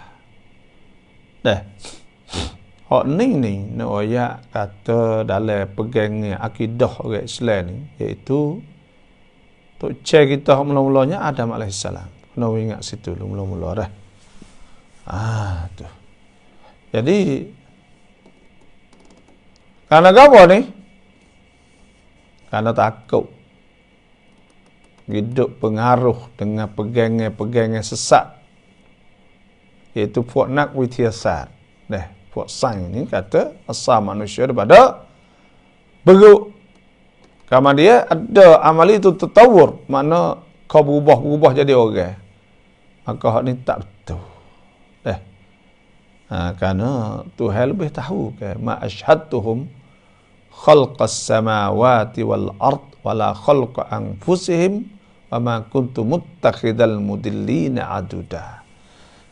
hak ni nak ayat kata dalam pegangnya akidah orang Islam ni, iaitu tok cek kita mula-mulanya Adam alaihissalam. Kena ingat situ mula-mula dah. Tu. Jadi karena apa ni? Karena takut hidup pengaruh dengan pegangan sesat, iaitu puak nak witiasat. Puak sains ni kata asal manusia daripada beruk. Karena dia ada amali itu tertawur, makna kau berubah jadi orang. Maka hak ni tak betul. Kerana Tuhan lebih tahu ke ma asyhadtuhum khalqas samawati wal ard wala khalqa anfusihim wa ma kuntu muttakhidal mudillina aduda.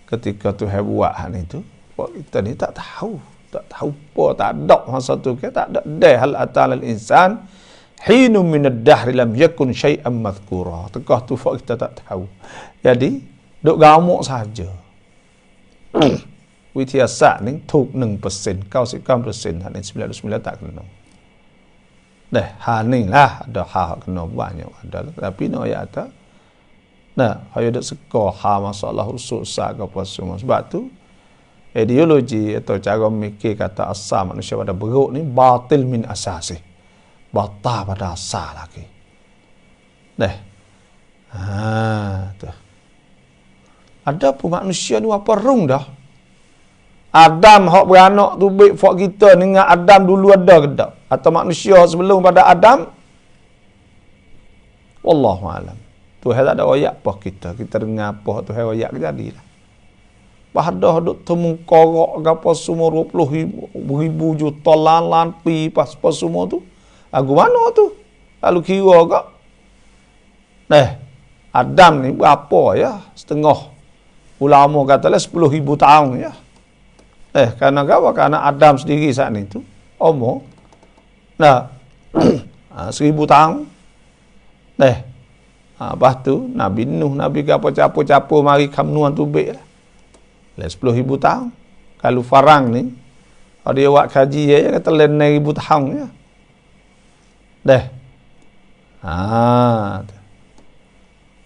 Ketika Tuhan buat hal itu, kita ni tak tahu apa, tak ada masa tu ke, tak ada hal atal insan hinum min ad-dahr lam yakun syai'an madhkura. Tekah tu kita tak tahu. Jadi duk gamuk saja. Witiasat ni thuk 1%, 99%, hal ni 99 tak kena. Hal ni lah ada hal kena banyak ada, tapi no ayat tak. Ayo dak seka hal masalah usul sah ke apa semua. Sebab tu ideologi atau cara mikir kata asal manusia pada beruk ni batil min asasi. Batal pada asal lagi. Tu. Ada pun manusia ni apa rung dah. Adam hak beranak tu baik fak kita dengan Adam dulu ada ke tak? Atau manusia sebelum pada Adam? Wallahu alam. Tuhan tak ada ayat apa kita dengar apa Tuhan ayat jadilah. Padah duk temu korok gapo semua 20,000 juta lan pi pas semua tu. Lagu mana tu? Lalu kira ke? Adam ni berapa ya? Setengah. Ulama katalah 10,000 tahun ya. Karena apa? Karena Adam sendiri saat ni tu umur 1,000 tahun. Lepas tu Nabi Nuh, Nabi apa capo-capo mari kamnuan tu baik lah. 10,000 tahun. Kalau farang ni dia buat kaji dia kata 9,000 tahun ya.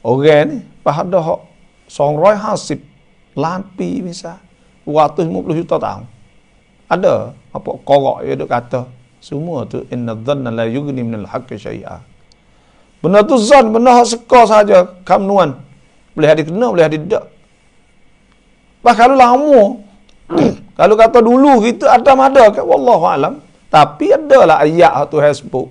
Orang ni pada hak 150 lampi misal 250 juta tahun. Ada apa korok dia duk kata semua tu inna dhanna la yughni minal haqqi syai'a. Benda tu zan, benda hak seka saja kamnuan. Boleh ada kena, boleh ada tidak. Kalau lama kalau kata dulu kita Adam ada ke wallahu alam, tapi adalah ayat Tuhan sebut.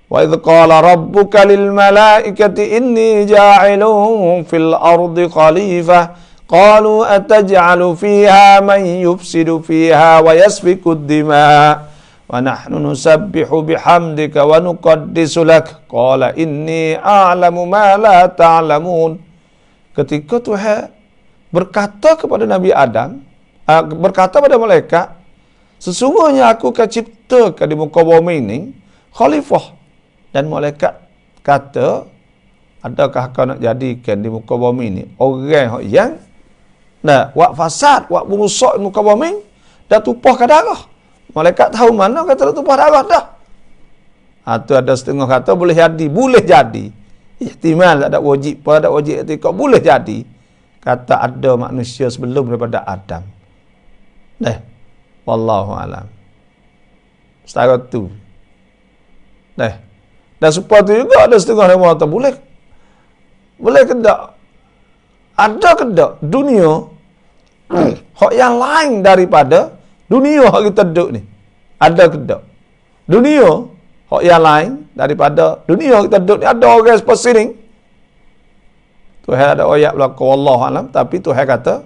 Wa idh qala rabbuka lil malaikati inni ja'ilun fil ardi khalifah qalu ataj'alu fiha man yufsidu fiha wa yasfiku ad-dima' wa nahnu nusabbihu bihamdika wa nuqaddisu lak qala inni a'lamu ma la ta'lamun. Ketika Tuhan berkata kepada Nabi Adam, berkata pada malaikat, sesungguhnya aku akan ciptakan di muka bumi ini khalifah. Dan malaikat kata, adakah kau nak jadikan di muka bumi ini orang yang buat fasad, buat merusak di muka bumi dan tumpahkan darah. Malaikat tahu mana kata tumpah darah dah. Tu ada setengah kata boleh jadi. Ihtimal tak ada wajib, pada wajib etika boleh jadi. Kata ada manusia sebelum daripada Adam. Wallahu alam. Setara tu. Dan supaya tu juga ada setengah yang kata boleh ke tak? Ada ke tak dunia hak yang lain daripada dunia hak kita duduk ni? Ada ke tak? Dunia hak yang lain daripada dunia kita duduk ni, ada orang seperti ni. Tuhan ada ayat belaka wallahu alam, tapi Tuhan kata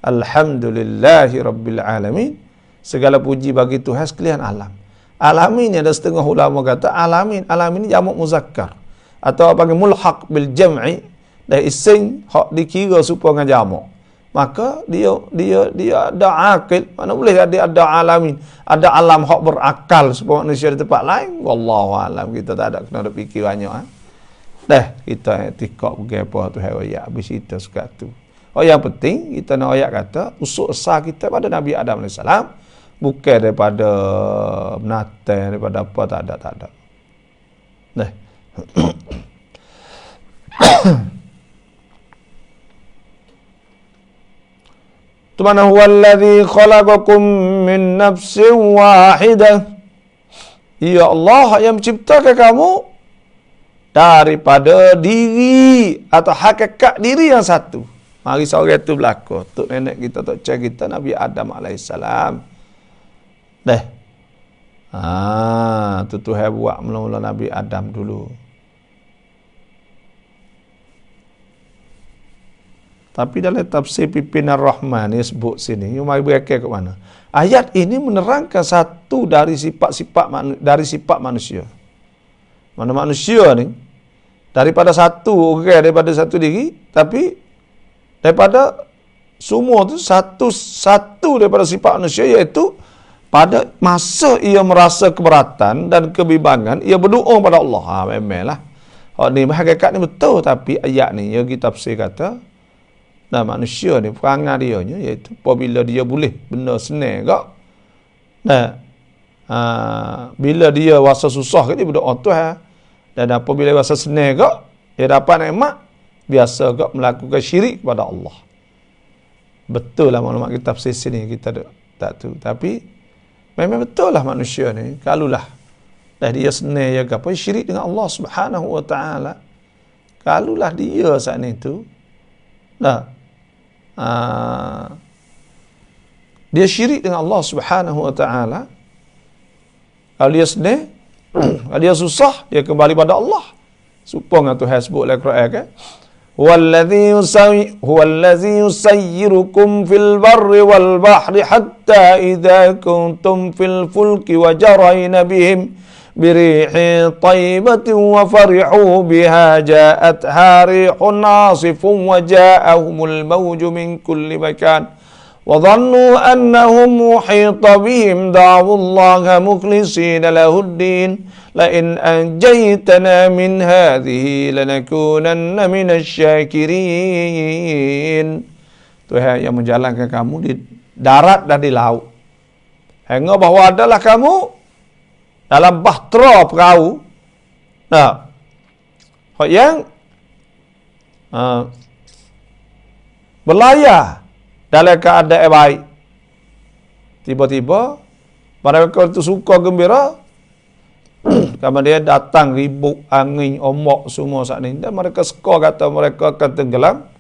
alhamdulillahi rabbil alamin. Segala puji bagi Tuhan sekalian alam. Alamin ni ada setengah ulama kata alamin ni jamak muzakkar atau panggil mulhaq bil jam'i, dah ising hak dikira supaya dengan jamak. Maka dia ada akil, mana boleh ada alamin, ada alam hak berakal supaya manusia di tempat lain. Wallahu alam, kita tak ada kena ada fikir banyak. Kita etikak pergi apa tu hari habis itu suka tu. Oh, yang penting kita nak ayat kata usul asal kita pada Nabi Adam AS, bukan daripada binatang, daripada apa, tak ada. Nah. Tu mana huwallazi khalaqakum min nafsin wahidah. Ya Allah yang menciptakan kamu daripada diri atau hakikat diri yang satu. Mari seorang itu berlaku. Tok nenek kita, tok cik kita, Nabi Adam AS. Tu Tuhan buat mula-mula Nabi Adam dulu. Tapi dalam tafsir Pimpinan Rahman ni sebut sini, mari berakal ke mana? Ayat ini menerangkan satu dari sifat manusia. Mana manusia ni daripada satu orang, daripada satu diri, tapi daripada semua tu satu daripada sifat manusia, iaitu pada masa ia merasa keberatan dan kebimbangan, ia berdoa pada Allah. Memanglah. Ni hakikat ni betul, tapi ayat ni yang kita tafsir kata, nah manusia ni perangai dia nya, iaitu apabila dia boleh benda senang kak. Nah, bila dia rasa susah ke dia berdoa Tuhan. Dan apabila rasa senang kak, dia dapat nikmat, biasa kak melakukan syirik kepada Allah. Betul lah maklumat kita tafsir sini kita tak tu. Tapi memang betul lah manusia ni, kalulah dah dia senang ya apa syirik dengan Allah Subhanahu wa taala. Kalulah dia saat ni tu dia syirik dengan Allah Subhanahu wa taala. Kalau dia senang, kalau dia susah, dia kembali pada Allah. Supaya Tuhan sebut dalam Quran kan, huwallazi yusayyirukum fil barri wal bahri hatta idza kuntum fil fulki wa jarayna bihim بريح طيبة وفرحوا بها جاءتها ريح عاصف وجاءهم الموج من كل مكان وظنوا أنهم محيط بهم دعوا الله مخلصين له الدين لئن أنجيتنا من هذه لنكونن من الشاكرين. Tuhan yang menjalankan kamu di darat dan di laut, hingga bahawa adalah kamu dalam bahtera perahu, yang berlayar dalam keadaan baik. Tiba-tiba mereka itu suka gembira, kemudian datang ribut, angin, ombak semua saat ini, dan mereka suka kata mereka akan tenggelam.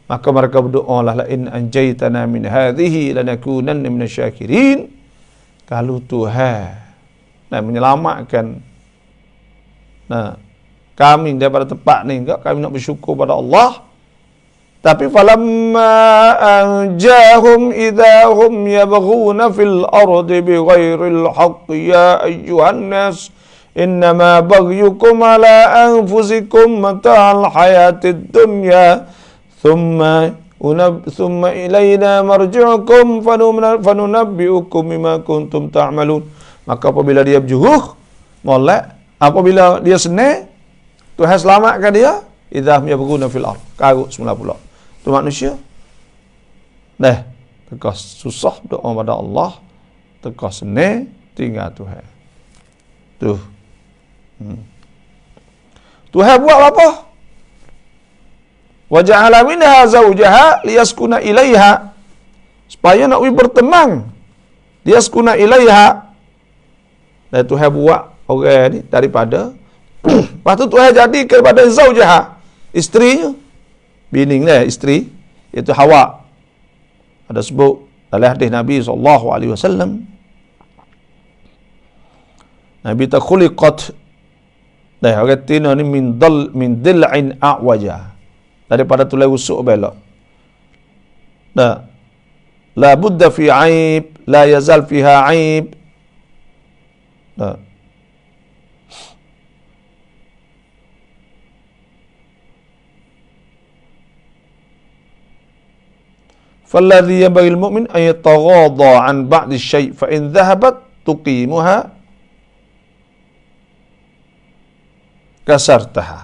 Maka mereka berdoa, la in anjaytana min hadhihi lanakunanna minasyakirin. Kalau Tuhan menyelamatkan kami daripada tempat ni, kami nak bersyukur pada Allah. Tapi falamma anjahum idza hum yabghuna fil ardi bighairil haqq ya ayyuhan nas innama baghyukum ala anfusikum mata'al hayatid dunya thumma ilayna marji'ukum fanunabbi'ukum bima kuntum ta'malun. Maka apabila dia berjuruh, molek, apabila dia senang, Tuhan selamatkan dia, idza hum yabghuna fil ard, karut semula pula. Tu manusia. Teka susah doa pada Allah, teka senang tinggal Tuhan. Tuhan buat apa? Wa ja'ala minha zawjaha liyaskuna ilaiha, supaya nak bertenang. Liyaskuna ilaiha. Dan Tuhan buat orang ni daripada lepas tu Tuhan jadi kepada zaujah, isterinya, bini dia isteri, iaitu Hawa. Ada sebut dalam hadis Nabi SAW, Nabi ta khuliqat, orang tina ni min dil'in a'waja, daripada tulai rusuk belok. La budda fi aib, la yazal fiha aib. فالذي ينبغي المؤمن أن يتغاضى عن بعض الشيء فإن ذهبت تقيمها كسرتها.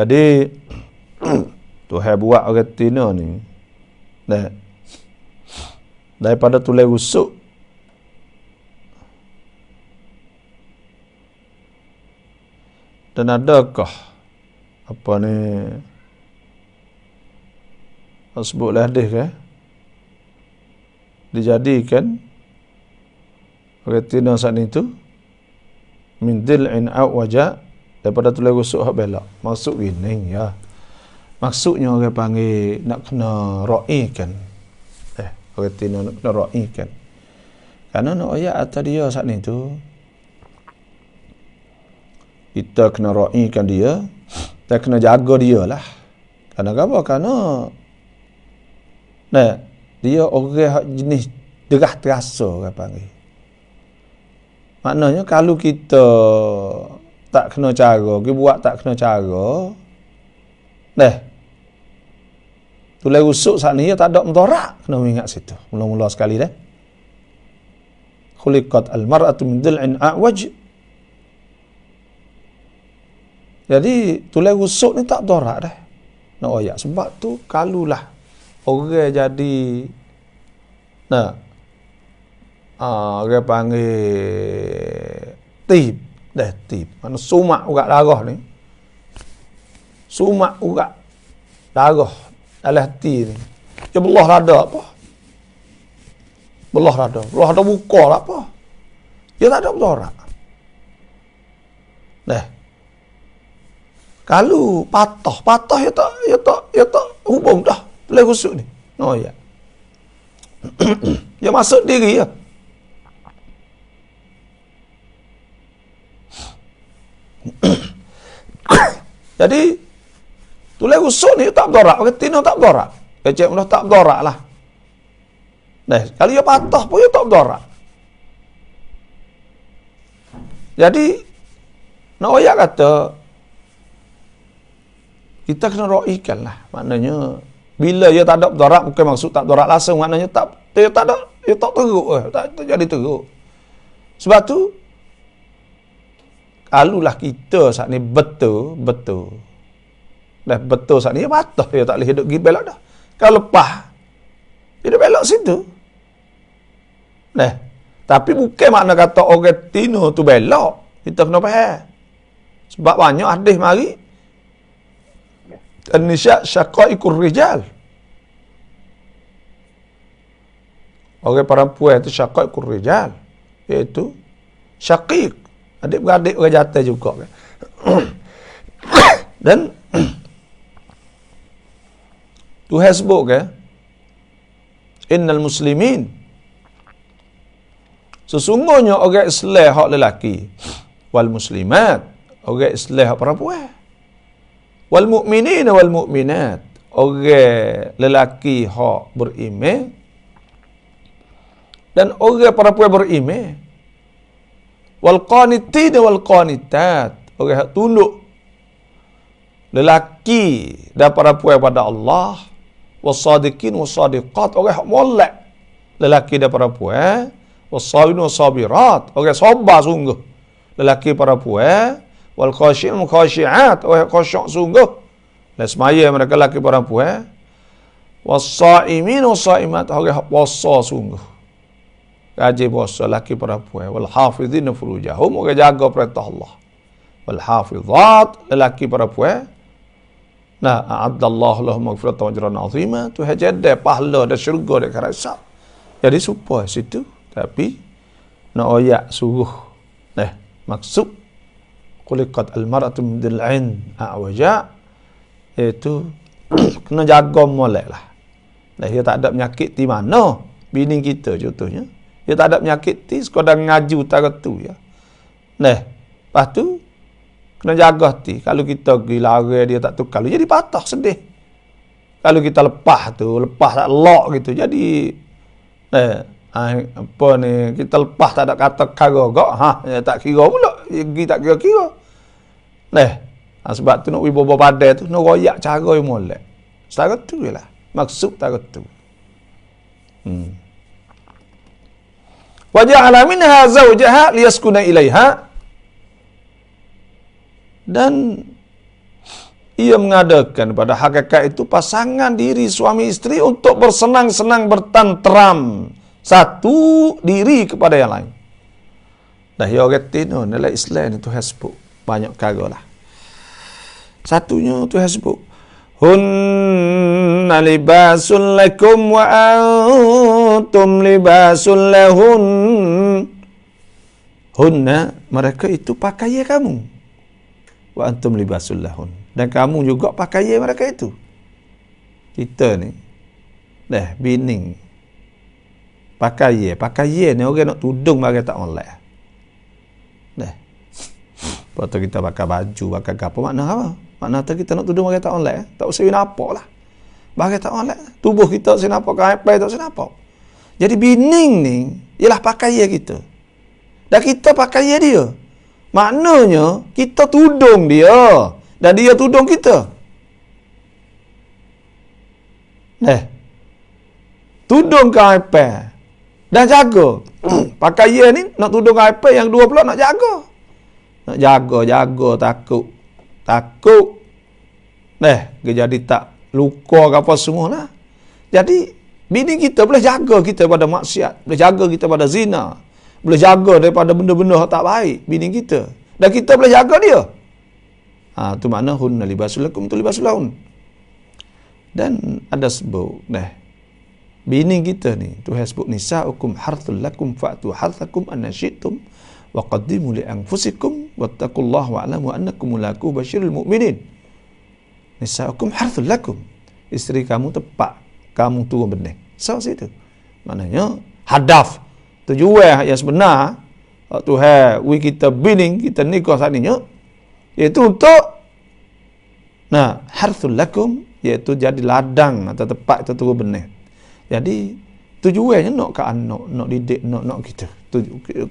Jadi Tuhan buat orang Tino ni daripada tulai rusuk dan adakah apa ni sebutlah hadis ke dijadikan orang Tino saat itu min dil'in a'waja daripada tulai rusuk hak belak. Maksud gini ya. Maksudnya orang panggil nak kena ra'ikan. Orang Tino nak kena ra'ikan. Karena nak ayat atas dia saat ni tu kita kena ra'ikan dia, kita kena jaga dia lah. Karena apa? Karena dia orang jenis derah terasa orang panggil. Maknanya kalau kita tak kena cara, kita buat tak kena cara, tulai rusuk saat ni tak ada mudarat. Kena ingat situ. Mula-mula sekali khuliqat al-mar'atu min dil'in a'waj. Jadi tulai rusuk ni tak mudarat dah. Nak ayat. Sebab tu kalulah orang jadi orang panggil tip. Mana sumak urat darah ni. Sumak urat darah dalam hati ni. Dia belah rada apa? Belah rada buka lah apa? Dia tak ada mudarat. Kalau patah ya tak hubung dah. Tulai rusuk ni. Oh ya. Dia masuk diri ya. Jadi tulai rusuk ni tak mudarat. Orang Tino tak mudarat. Kecek mudah tak mudarat lah. Kalau dia patah pun dia tak mudarat. Jadi nak ayat kata kita kena ra'ikan lah. Maknanya bila dia tak ada mudarat, bukan maksud tak mudarat langsung, maknanya dia tak teruk, tak jadi teruk. Sebab tu kalulah kita saat ni betul saat ni dia patah, dia tak boleh hidup pergi belok dah. Kalau lepas dia belok situ. Tapi bukan makna kata orang Tino tu belok. Kita kena faham. Sebab banyak hadis mari an-nisa' syaqaiqur rijal. Orang perempuan itu syaqaiqur rijal, iaitu syaqiq, adik-beradik orang jantan juga kan. Dan Tuhan sebut ke innal muslimin, sesungguhnya orang Islam hak lelaki, wal muslimat, orang Islam hak perempuan, wal mu'minin wal mu'minat, orang lelaki hak beriman dan orang perempuan beriman, wal qanitin wal qanitat, orang hak tunduk lelaki dan perempuan pada Allah, wasadiqin wasadiqat, orang hak molek lelaki dan perempuan, wasabin wasabirat, orang sabar sungguh lelaki perempuan, wal khashi'in wal khashi'at, orang khusyuk sungguh dan semaya mereka lelaki perempuan, was-saimin was-saimat, orang hak puasa sungguh rajin puasa lelaki perempuan, wal hafizina furujahum, orang jaga perintah Allah, wal hafizat, lelaki perempuan. A'addallahu lahum maghfiratan wa ajran 'azima, tu hajada pahala dan syurga dekat akhirat hisab. Jadi supaya situ, tapi nak ayat suruh maksud khuliqat al-mar'atu min dil'in a'waja, iaitu kena jaga molek lah. Dia tak ada penyakit di mana bini kita contohnya, dia tak ada penyakit di sekadar ngaju tarat tu ya. Lepas tu kena jaga hati. Kalau kita pergi lari dia tak tukar, jadi patah sedih. Kalau kita lepas tak lock gitu, jadi apa ni, kita lepas tak ada kata kara gak, tak kira pula, pergi tak kira-kira. Sebab tu nak pergi bobo badai tu, nak royak cara yang molek. Setara tu je lah. Maksud setara tu. Wa ja'ala minha zawjaha liyaskuna ilaiha, dan ia mengadakan pada hakikat itu pasangan diri suami isteri untuk bersenang-senang bertantram satu diri kepada yang lain. Dah ya orang tino dalam Islam itu hasbuk banyak kagak lah. Satunya tu hasbuk hunna libasul lakum wa antum libasul lahun. Hunna mereka itu pakaian kamu. Wa antum libasul lahun. Dan kamu juga pakaian mereka itu. Kita ni dah bining pakaian ni orang nak tudung bagi tak molek. Dah. Lepas kita pakai baju, pakai apa makna apa? Makna kita nak tudung bagi tak molek, tak usah nampak lah. Bagi tak molek, tubuh kita usah nampak, kapai tak usah nampak. Jadi bining ni ialah pakaian kita. Dan kita pakaian dia. Maknanya kita tudung dia dan dia tudung kita. Tudung kapai dan jaga. Pakaian ni nak tudung kapai, yang dua pula nak jaga. Nak jaga takut. Jadi tak luka ke apa semua lah. Jadi bini kita boleh jaga kita pada maksiat, boleh jaga kita pada zina, boleh jaga daripada benda-benda yang tak baik bini kita. Dan kita boleh jaga dia. Tu makna hunna libasul lakum tu libasul lahun. Dan ada sebut bini kita ni Tuhan sebut nisa'ukum harthul lakum fa'tu harthakum anna syi'tum wa qaddimu li anfusikum wattaqullaha wa'lamu annakum mulaquhu basyiril mu'minin. Nisa'ukum harthul lakum. Isteri kamu tepat kamu turun benih. So situ. Maknanya hadaf tujuan yang sebenar Tuhan kita bining kita nikah saat ni iaitu untuk harthul lakum, iaitu jadi ladang atau tempat itu turun benih. Jadi tujuannya nak ke anak, nak didik, nak kita.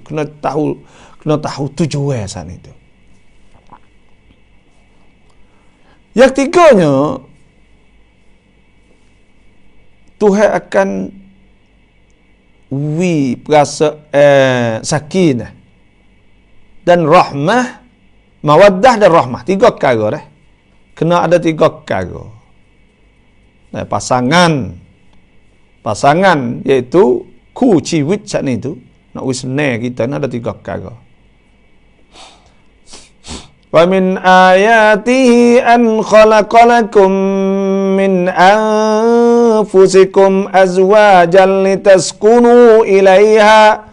Kena tahu tujuan saat itu. Yang tiganya, Tuhan akan perasa sakinah dan rahmah, mawaddah dan rahmah. 3 perkara dah. Kena ada 3 perkara. Pasangan iaitu ku ciwit saat ni tu nak wisne kita ni ada 3 perkara. Wa min ayatihi an khalaqalakum min anfusikum azwajan litaskunu ilaiha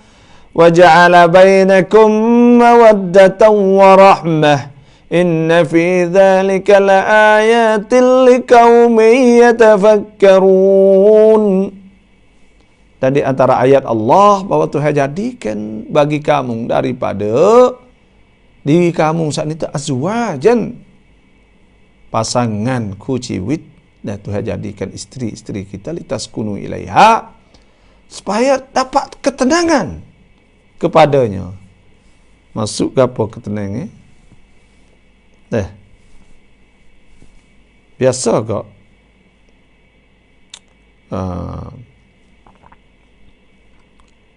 wa ja'ala bainakum mawaddatan wa rahmah. Inna fi dhalika laayatin liqaumin yatafakkarun. Dan di antara ayat Allah bahawa Tuhan jadikan bagi kamu daripada diri kamu saat itu azwajan, pasangan kuciwit, dan Tuhan jadikan isteri-isteri kita litaskunu ilaiha, supaya dapat ketenangan kepadanya. Masuk ke apa ketenangan? Biasa kok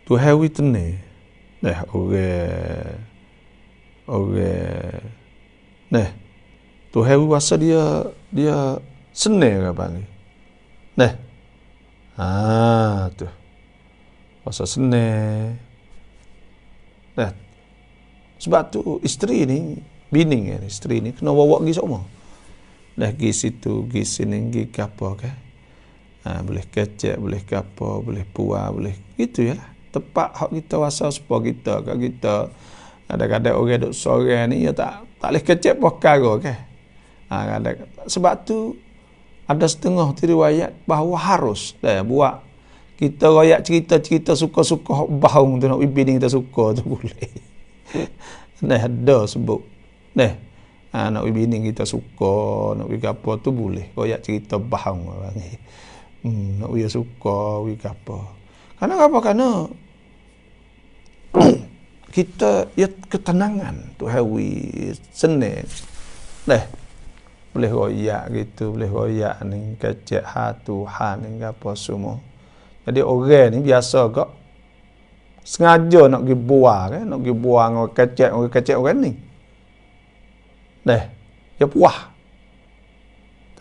Tuhan witness orang Tuhan wasa dia senang ke panggil tu wasa senang sebab tu isteri ni bini isteri ni kena bawa pergi semua. Dah pergi situ, pergi sini, pergi ke apa ke. Boleh kecek, boleh ke apa, boleh puas, boleh gitu ya lah. Tepat hak kita wasa supaya kita kadang-kadang orang duk sorang ni ya tak boleh kecek perkara ke. Sebab tu ada setengah riwayat bahawa harus buat kita royak cerita-cerita suka-suka baung tu nak bini kita suka tu boleh. Ada sebut nak bini kita suka, nak pergi apa tu boleh. Royak cerita bahang orang ni. Nak dia suka, pergi apa. Kerana kita ya ketenangan tu hawi senang. Boleh royak gitu, boleh royak ni kecek Tuhan ni apa semua. Jadi orang ni biasa kok sengaja nak pergi buang nak pergi buang orang kecek orang ni. Dia puas.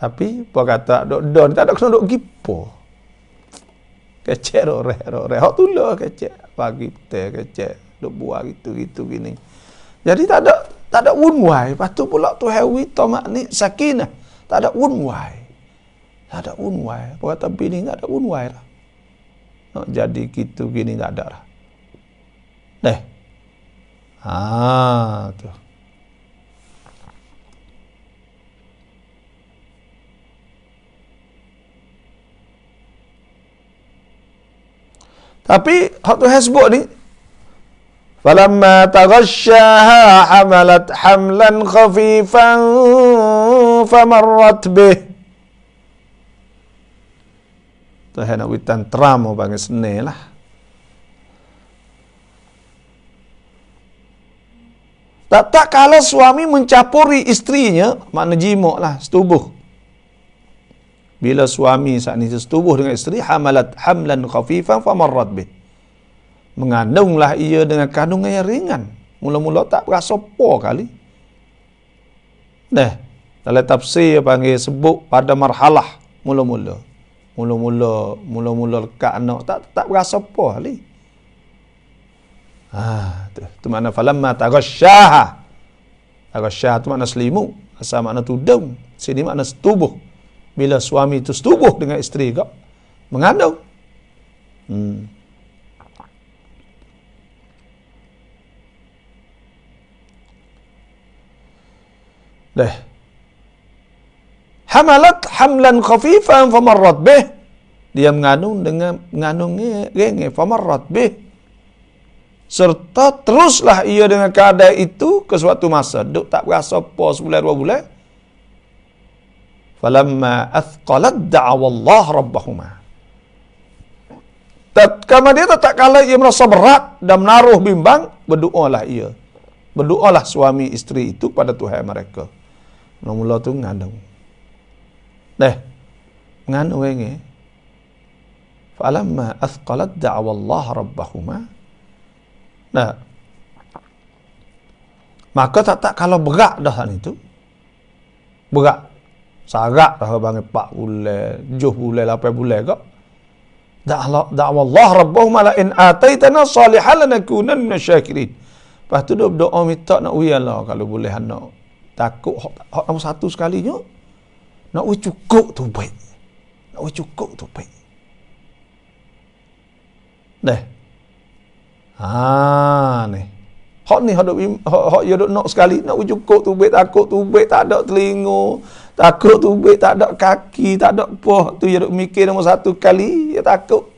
Tapi apa kata dok don tak ada kena dok gipo. Kecek roreh. Hak tulah kecek pagi teh kecek dok buah gitu gini. Jadi tak ada unwai. Patu pula tu hewi tomak ni sakinah. Tak ada unwai. Tak ada unwai. Apa kata bini tak ada unwai lah. Nak jadi gitu gini tak ada lah. Deh. Tu. Tapi hak tu sebut ni falamma taghasyaha hamalat hamlan khafifan famarrat bih. Tu nak witan tram bang sene lah. Tak kalau suami mencapuri istrinya, makna jima lah, setubuh. Bila suami saat ini setubuh dengan isteri, hamalat hamlan khafifan famarrat bih. Mengandunglah ia dengan kandungan yang ringan. Mula-mula tak berasa apa kali. Dalam tafsir panggil sebut pada marhalah mula-mula. Mula-mula lekat anak tak berasa apa kali. Tu makna falamma taghasyaha. Taghasyaha tu makna selimut, asal makna tudung. Sini makna setubuh. Bila suami itu setubuh dengan isteri kau mengandung. Hamalat hamlan khafifan famarrat bih. Dia mengandung dengan mengandungnya genge famarrat bih. Serta teruslah ia dengan keadaan itu ke suatu masa. Duk tak berasa apa sebulan 2 bulan. Falamma athqalat da'awallah rabbahuma. Tatkala dia tak kala ia merasa berat dan menaruh bimbang, berdoalah ia. Berdoalah suami isteri itu pada Tuhan mereka. Mula-mula tu ngandung. Ngandung ini. Falamma athqalat da'awallah rabbahuma. Maka tak kalau berat dah itu. Berat. Sarak dah bang 4 bulan, 7 bulan, 8 bulan kau. Da'awallah rabbahuma la in ataitana salihan lanakunan minasyakirin. Lepas tu doa minta nak uya Allah kalau boleh anak. Takut hak nombor 1 sekalinya nak uya cukup tu baik. Nak uya cukup tu baik. Ni. Hak ni hak ya dok nak sekali nak uya cukup tu baik, takut tu baik tak ada telinga. Takut tu baik tak ada kaki, tak ada apa. Tu dia duk mikir nombor 1 kali, dia takut.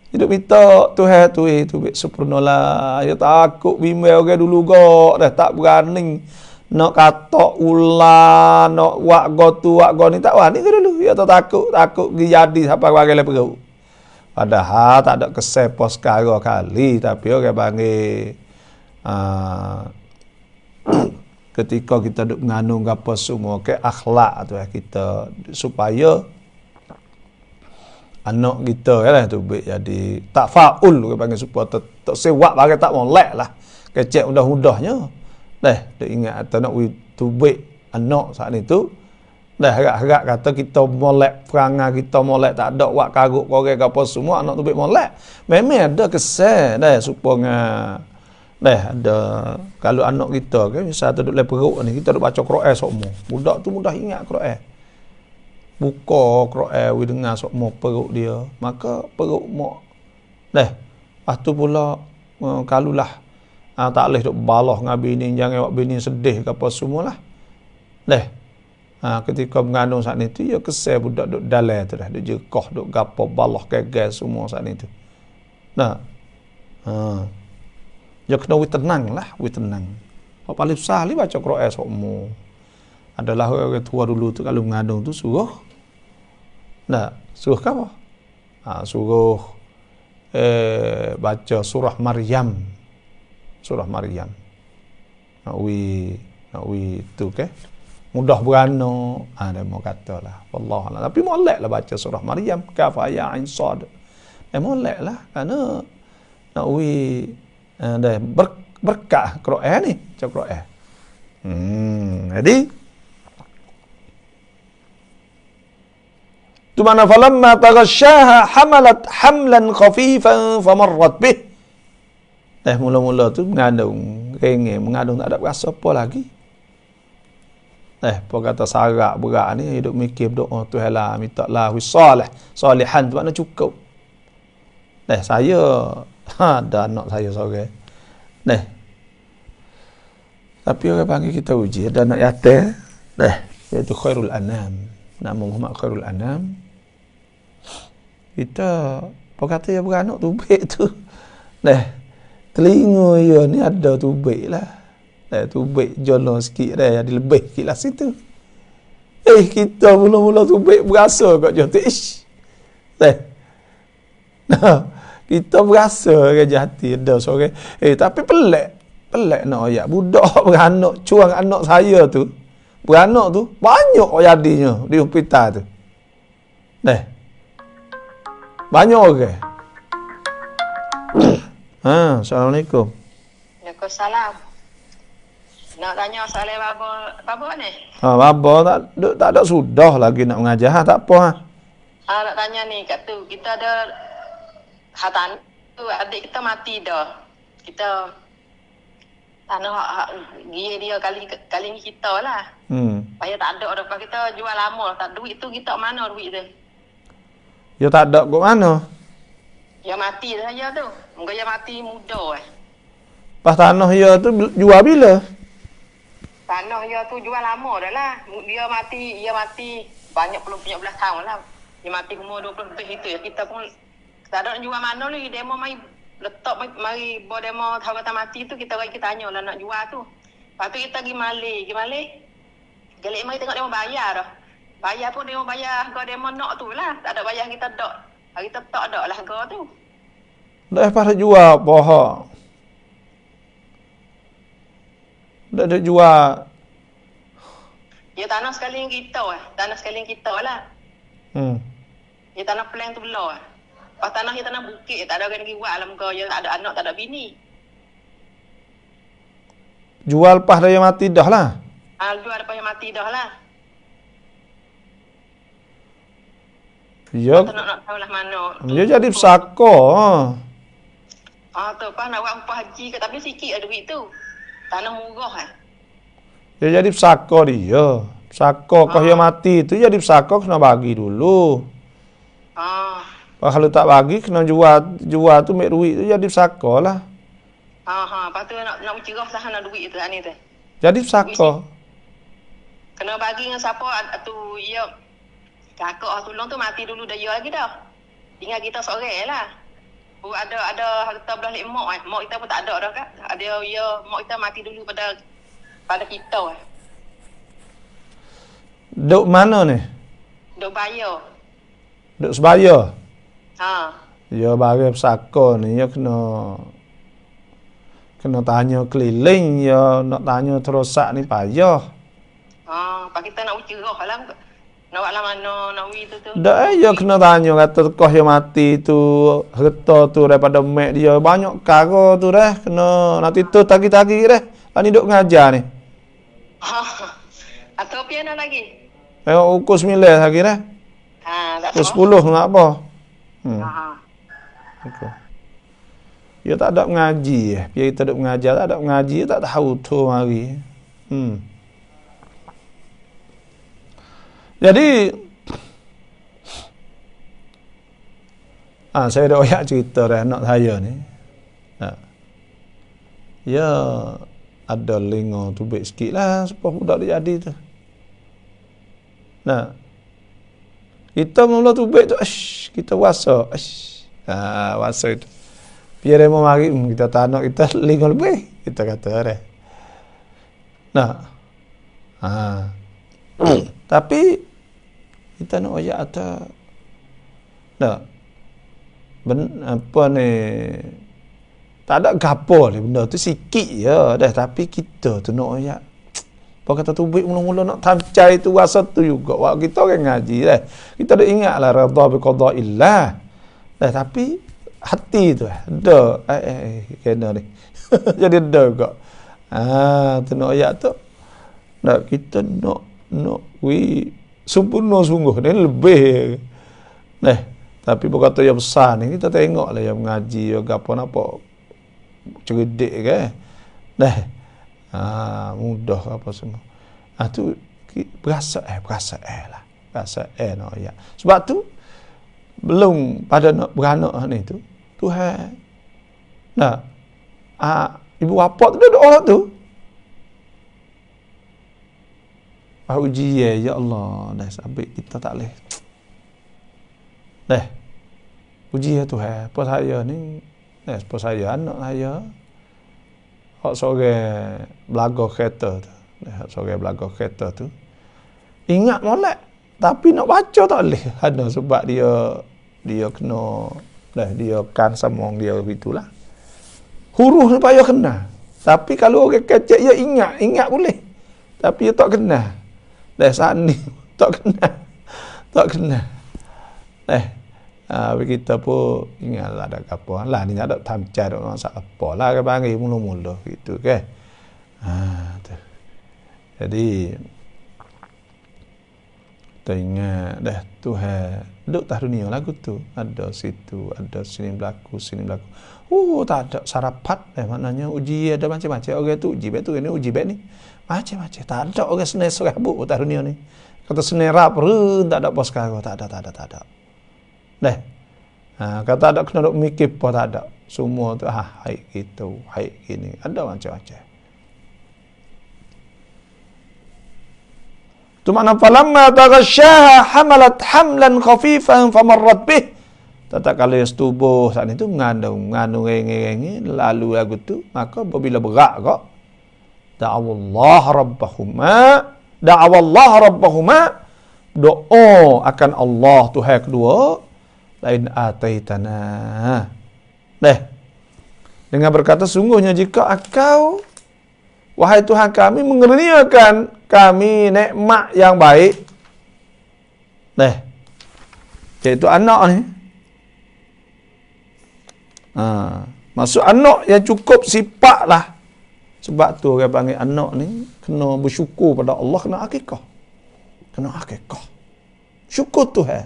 Dia duk minta Tuhan tu baik sempurnalah. Dia takut bimbang orang dulu gak dah tak berani nak kata ulah, nak wak go ni tak wani ke dulu. Dia takut jadi sampai bagi le perut. Padahal tak ada kesepo sekarang kali tapi orang panggil ketika kita duk mengandung apa semua ke akhlak tu kita supaya anak kita kan tu baik jadi tak faul ke panggil supaya tak sewak bagi tak molek lah kecek mudah-mudahnya dia ingat atau nak tu baik anak saat itu harap-harap kata kita molek perangai kita molek tak ada wak karuk korek apa semua anak tu baik molek memang ada kesal supaya ada kalau anak kita kan misal duduk le perut ni kita duk baca Quran sokmo. Budak tu mudah ingat Quran. Buka Quran we dengar sokmo perut dia, maka perut mak. Lepas tu pula kalulah tak boleh duk balah dengan bini, jangan buat bini sedih ke apa semualah. Ketika mengandung saat itu ya kesal budak duk dalam tu dah, duk jekoh, duk gapo balah kegas semua saat itu. Ya kena tenang lah, tenang. Apa paling susah ni baca Quran sokmo. Adalah orang tua dulu tu kalau mengandung tu suruh. Suruh apa? Suruh baca surah Maryam. Surah Maryam. Nak wi tu ke? Mudah berano. Dia mau katalah. Wallahualam. Tapi moleklah baca surah Maryam. Kaf ya ain sad. Moleklah kerana nak wi berkah Quran ni, baca Quran. Jadi Tu mana falamma taghasyaha hamalat hamlan khafifan famarrat bih. Mula-mula tu mengandung tak ada rasa apa lagi. Apa kata sarak berat ni hidup mikir doa tu halah minta lah salihan tu makna cukup. Saya ada anak saya seorang. Tapi orang panggil kita uji ada anak yatim. Iaitu Khairul Anam. Nama Muhammad Khairul Anam. Kita apa kata ya beranak tubik tu. Telinga dia ni ada tubik lah. Tubik jono sikit dah, ada lebih sikit lah situ. Kita mula-mula tubik berasa kat jatuh. Kita berasa ke hati ada seorang. Tapi pelik nak ayat budak beranak, curang anak saya tu. Beranak tu banyak jadinya di hospital tu. Banyak orang. Assalamualaikum. Waalaikumsalam. Nak tanya soalan babo ni? Babo tak ada sudah lagi nak mengajar. Tak apa. Nak tanya ni kat tu, kita ada hatan tu adik kita mati dah. Kita tanah dia kali ni kita lah. Payah tak ada orang kita jual lama tak duit tu kita mana duit tu? Ya tak ada kat mana? Ya mati saja tu. Mungkin ya mati muda Pas tanah ya tu jual bila? Tanah dia tu jual lama dah lah. Dia mati banyak punya belas tahun lah. Dia mati umur 20 lebih itu ya. Kita pun tak ada nak jual mana lagi. Demo mai letak mari bawa demo tahu kata mati tu kita tanya lah nak jual tu. Lepas tu kita pergi Malay. Gelek mari tengok demo bayar dah. Bayar pun demo bayar harga demo nak tu lah. Tak ada bayar kita dak. Kita tak ada lah harga tu. Dah pada jual apa? Dah ada jual. Ya tanah sekalian kita lah. Ya tanah plan tu belah. Pas tanah ya tanah bukit, tak ada orang lagi buat alam kau, ya tak ada anak, tak ada bini. Jual pas dia mati dah lah. Jual pas dia mati dah lah. Ya. Nak tahu lah mana. Dia jadi pesaka. Tu pas nak buat upah haji ke, tapi sikit ada duit tu. Tanah murah Dia jadi pesaka dia. Pesaka kau yang mati tu jadi pesaka kena bagi dulu. Kalau tak bagi kena jual tu make duit tu jadi pesaka lah. Lepas tu nak bercerah lah nak duit tu ni tu. Jadi pesaka. Kena bagi dengan siapa tu ya. Kakak tolong tu mati dulu dah ya lagi dah. Tinggal kita seorang lah. Ada harta belah lek mak mak kita pun tak ada dah kak. Ada ya mak kita mati dulu pada kita Duk mana ni? Duk bayar. Duk sebaya. Ya bagi pesaka ni ya kena tanya keliling ya nak tanya terosak ni payah. Pak kita nak bercerah lah. Nak buat lah mana nak wui tu. Dah ya kena tanya kata kau yang mati tu harta tu daripada mek dia banyak kara tu dah kena nanti tu tagi-tagi dah. Ani duk ngajar ni. Atau piano lagi? Ukur 9 lagi dah. Ukur 10 nak apa? Okay. Ya tak ada mengaji biar kita duk mengajar tak ada mengaji tak tahu tu mari. Jadi saya dah banyak cerita dah anak saya ni. Ya ada lingo tu baik sikit lah sebab budak dia jadi tu. Kita mula tu baik tu kita wasa. Wasa itu. Biar dia mau mari kita tak nak kita lingo lebih kita kata dah. Tapi kita nak ayat atas apa ni tak ada gapo ni benda tu sikit je dah tapi kita tu nak ayat apa kata tu baik mula-mula nak tancai tu rasa tu juga waktu kita orang ngaji dah kita dah ingatlah redha bi qadaillah dah tapi hati tu ada kena ni jadi ada juga tu nak ayat tu dah kita nak sempurna sungguh ni lebih Tapi berkata yang besar ni kita tengok lah yang mengaji yang apa napa cerdik ke. Mudah apa semua. Tu berasa lah. Berasa no ya. Sebab tu belum pada nak beranak ni tu Tuhan. Ibu bapa tu duduk orang tu. Uji ya Allah, sampai kita tak boleh. Uji ya Tuhan. Apa saya ni, apa saya anak saya. Hak sore belaga kereta tu. Sore belaga kereta tu. Ingat molek, tapi nak baca tak boleh. Ada sebab dia kena dia kan samong dia begitulah. Huruf supaya kena. Tapi kalau orang kecek dia ingat boleh. Tapi dia tak kena. Saat ni tak kena. Kita pun ingatlah ada apa lah ni ada tamcai ada masak apa lah ke panggil mula-mula gitu ke. Tu. Jadi kita ingat Tuhan duduk atas dunia lagu tu ada situ ada sini berlaku tak ada sarapat maknanya uji ada macam-macam orang tu uji bet tu ni uji bet ni macam-macam tak ada orang senai serabut atas dunia ni kata senai rap tak ada apa sekarang tak ada kata ada kena duk mikir apa tak ada semua tu haik gitu haik gini ada macam-macam tu makna falamma taghasyaha hamalat hamlan khafifan famarrat bih tak kala tubuh saat itu mengandung rengi lalu lagu tu maka apabila berat kok da'awallah rabbahuma doa akan Allah Tuhan kedua lain ataitana dengan berkata sungguhnya jika engkau wahai Tuhan kami mengerniakan kami nikmat yang baik iaitu anak ni masuk anak yang cukup sifat lah sebab tu orang panggil anak ni kena bersyukur pada Allah kena akikah syukur Tuhan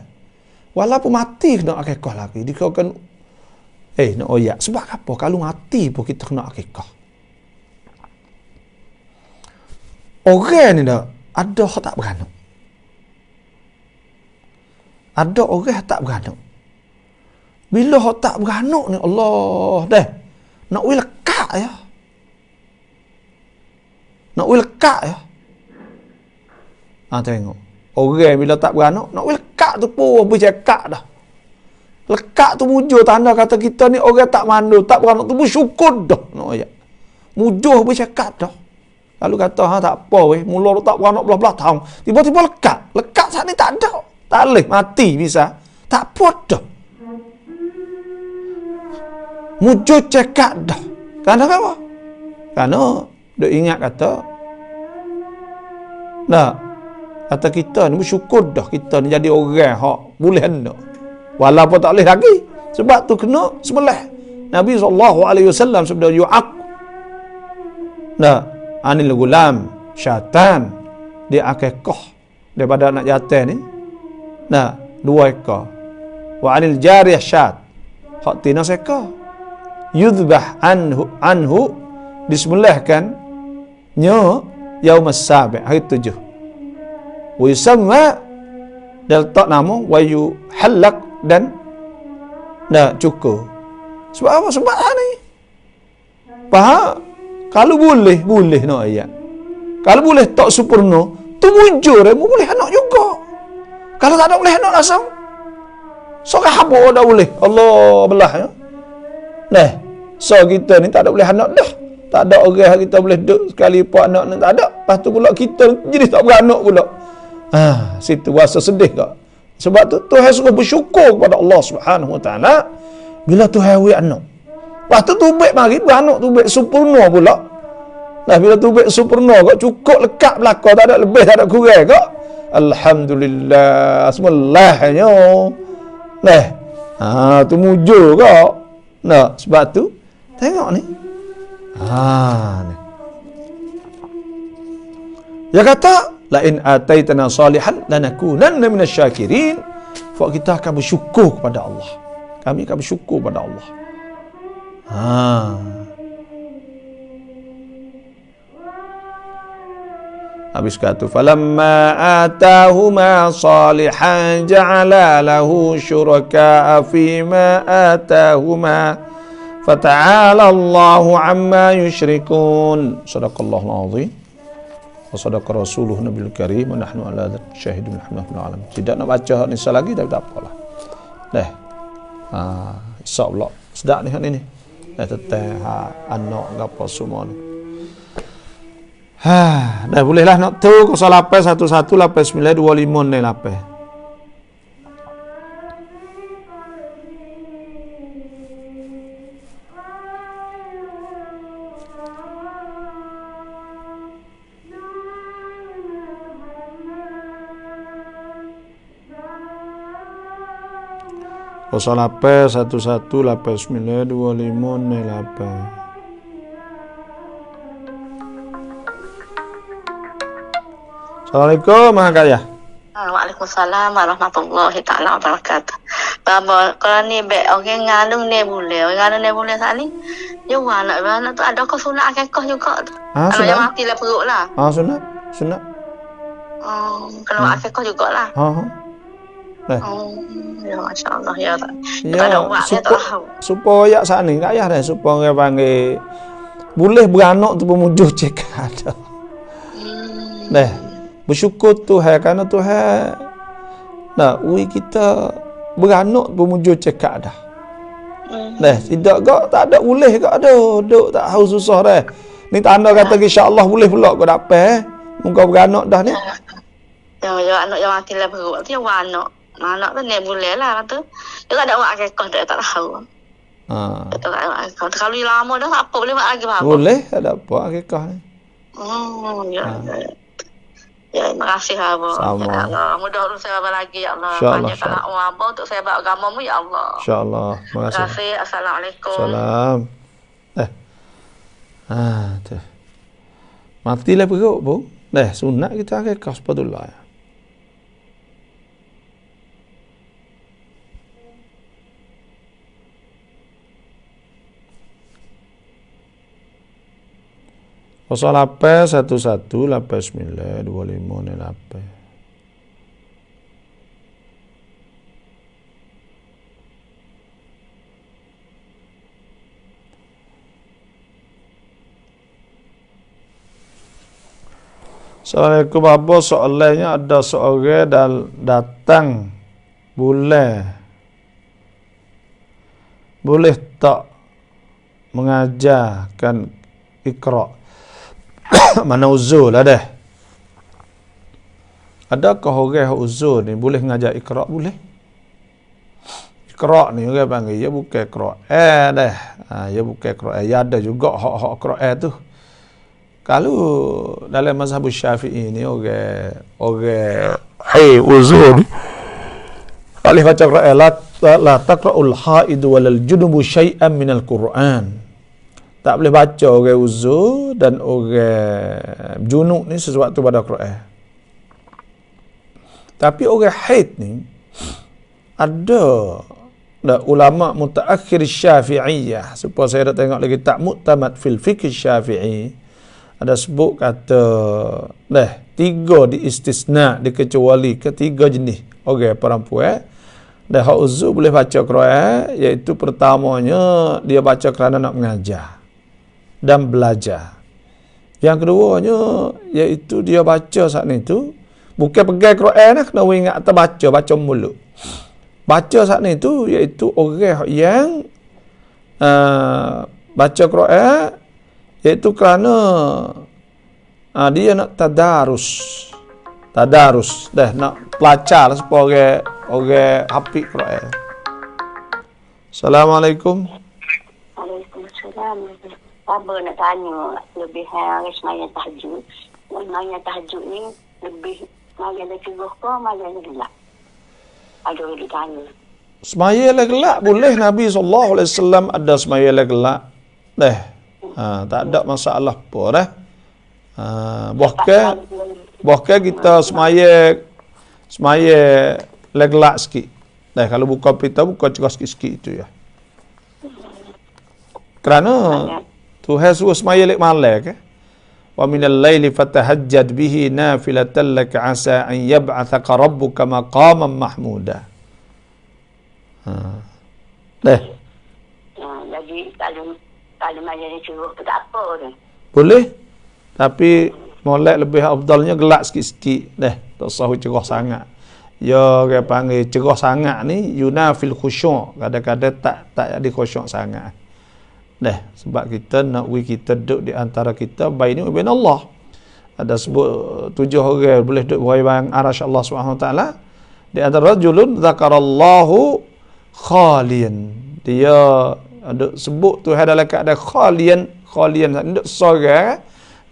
walaupun mati kena akikah lagi dikatakan nak oyak sebab apa kalau mati pun kita kena akikah orang ni dah ada orang tak beranak ada orang tak beranak bila orang tak beranak ni Allah nak lekat ya tengok orang bila tak beranak nak lekat tu pun bercakap dah lekat tu mujur tanda kata kita ni orang tak mandu tak beranak tu bersyukur dah nak ayat mujur bercakap dah lalu kata tak apa mula tak beranak belah-belah tahun tiba-tiba lekat saat ni tak ada tak boleh mati bisa tak apa dah mujur cakap dah kerana apa? Kerana dia ingat kata kata kita ni bersyukur dah kita ni jadi orang hak boleh hendak walaupun tak boleh lagi sebab tu kena sembelih Nabi SAW sebab yu'aq anil gulam syaitan dia akikah daripada anak jantan ni 2 ekor wa anil jariyah syat hak tina sekor yudhbah anhu disembelihkan yaumas sabi' hari 7 wa yusamma dan tak nama wa yuhallaq dan cukur sebab apa sebab ni faham kalau boleh nak ayat kalau boleh tak sempurna tu mujur boleh anak juga kalau tak ada boleh anak langsung so habo dah boleh Allah belah ya so kita ni tak ada boleh anak dah tak ada orang kita boleh duduk sekali pak anak ni tak ada lepas tu pula kita jadi tak beranak pula situ rasa sedih kak sebab tu Tuhan suruh bersyukur kepada Allah Subhanahu Wa Taala bila Tuhan wi anak lepas tu tubik mari beranak tubik sempurna pula bila tubik sempurna kak cukup lekat belakang tak ada lebih tak ada kurang kak alhamdulillah semulahnya tu mujur kak sebab tu tengok ni dia kata la in ataitana salihan lanakunanna minasy syakirin Sebab kita akan bersyukur kepada Allah. Kami akan bersyukur kepada Allah. Habis kata falamma atahuma salihan ja'ala lahu syuraka fima atahuma fata'ala Allahu amma yusyrikun. Sadaqallahul azim wa sadaqa rasuluhu nabiyul karim wa nahnu ala syahidin alhamdulillah. Tidak nak baca nisa lagi tapi tak apalah. Dah. Isap pula. Sedap ni. Dah teteh anak gapo semua ni. Dah bolehlah nak tu 08 11 89 25 ni lapis. Kosalape 1189 25 08. Assalamualaikum Mak Kaya. Waalaikumsalam warahmatullahi taala wabarakatuh. Bapa kalau ni be orang ngandung ni boleh. Orang ngandung ni boleh saat ni. Dia anak tu ada kau sunat akikah juga tu. Kalau yang mati lah perut lah. Sunat. Kalau akikah jugalah. Ya masya-Allah ya. Tak ada ubat dia tak tahu. Supaya saat ni tak payah dah supaya orang panggil boleh beranak tu pemujuh cek ada. Dah. Bersyukur Tuhan kerana Tuhan kita beranak bermujur cekak dah. Tidak kau tak ada boleh kau ada. Duk tak tahu susah dah. Ni tanda kata insya-Allah boleh pula kau dapat. Muka beranak dah ni. Ya anak yang mati lah perut tu yang anak. Anak tu ni boleh lah kata. Dia tak ada buat akikah dia tak tahu. Betul tak? Kalau lama dah tak apa boleh buat lagi apa? Boleh ada apa akikah ni. Ya. Ya, terima kasih Abang. Ya Allah, mudah urus saya lagi ya Allah. Banyak kalau Abang untuk saya bawa agamamu ya Allah. Insya-Allah. Terima kasih. Assalamualaikum. Salam. Tu. Matilah perut, Bu. Sunat kita akikah sepatutnya. Kosalape 1189 25 08. Assalamualaikum Abah. Soalannya ada seorang datang boleh tak mengajarkan Iqra? Mana uzur lah dah. Adakah orang uzur ni boleh ngajar Iqra? Boleh. Iqra ni orang panggil dia bukan Quran dah. Dia bukan Quran. Ya ada juga hak-hak Quran tu. Kalau dalam mazhab Syafi'i ni orang uzur ni boleh baca Quran la taqra'ul haid walal junubu syai'an minal Quran. Tak boleh baca orang uzur dan orang junub ni sesuatu pada Quran. Tapi orang haid ni ada ulama mutaakhir Syafi'iyah. Supaya saya dah tengok lagi tak Mu'tamad fil Fiqh Syafi'i. Ada sebut kata 3 diistisna, dikecuali ketiga jenis orang perempuan. Dan hak uzur boleh baca Quran, iaitu pertamanya dia baca kerana nak mengajar dan belajar. Yang keduanya iaitu dia baca saat ni tu bukan pegang Quran lah, kena ingat baca mulut. Baca saat ni tu iaitu orang yang baca Quran iaitu kerana dia nak tadarus dah, nak belajar supaya orang hafid Quran. Assalamualaikum. Waalaikumsalam. Abang nak tanya lebih hari semaya tahajud. Semaya tahajud ni lebih semaya dah cukup ke semaya dah gelap? Ada orang ditanya. Semaya dah gelap boleh. Nabi SAW ada semaya dah gelap. Tak ada masalah apa dah. Bahkan kita semaya dah gelap sikit. Dah kalau buka pita buka cerah sikit-sikit itu ya. Kerana Tuhan suruh semaya lek malam ke. Wa minal laili fatahajjad bihi nafilatan laka asa an yab'athaka rabbuka maqaman mahmuda. Dah. Jadi kalau majlis suruh tu tak apa tu. Boleh. Tapi molek lebih afdalnya gelak sikit-sikit. Dah, tak usah cerah sangat. Ya dia panggil cerah sangat ni yunafil khusyuk. Kadang-kadang tak ada khusyuk sangat. Dah, sebab kita nak kita duduk di antara kita baini wa bain Allah. Ada sebut 7 orang boleh duduk berbayang arasy Allah Subhanahu Wa Taala. Di antara rajulun zakarallahu khalian. Dia ada sebut Tuhan dalam keadaan khalian duduk seorang.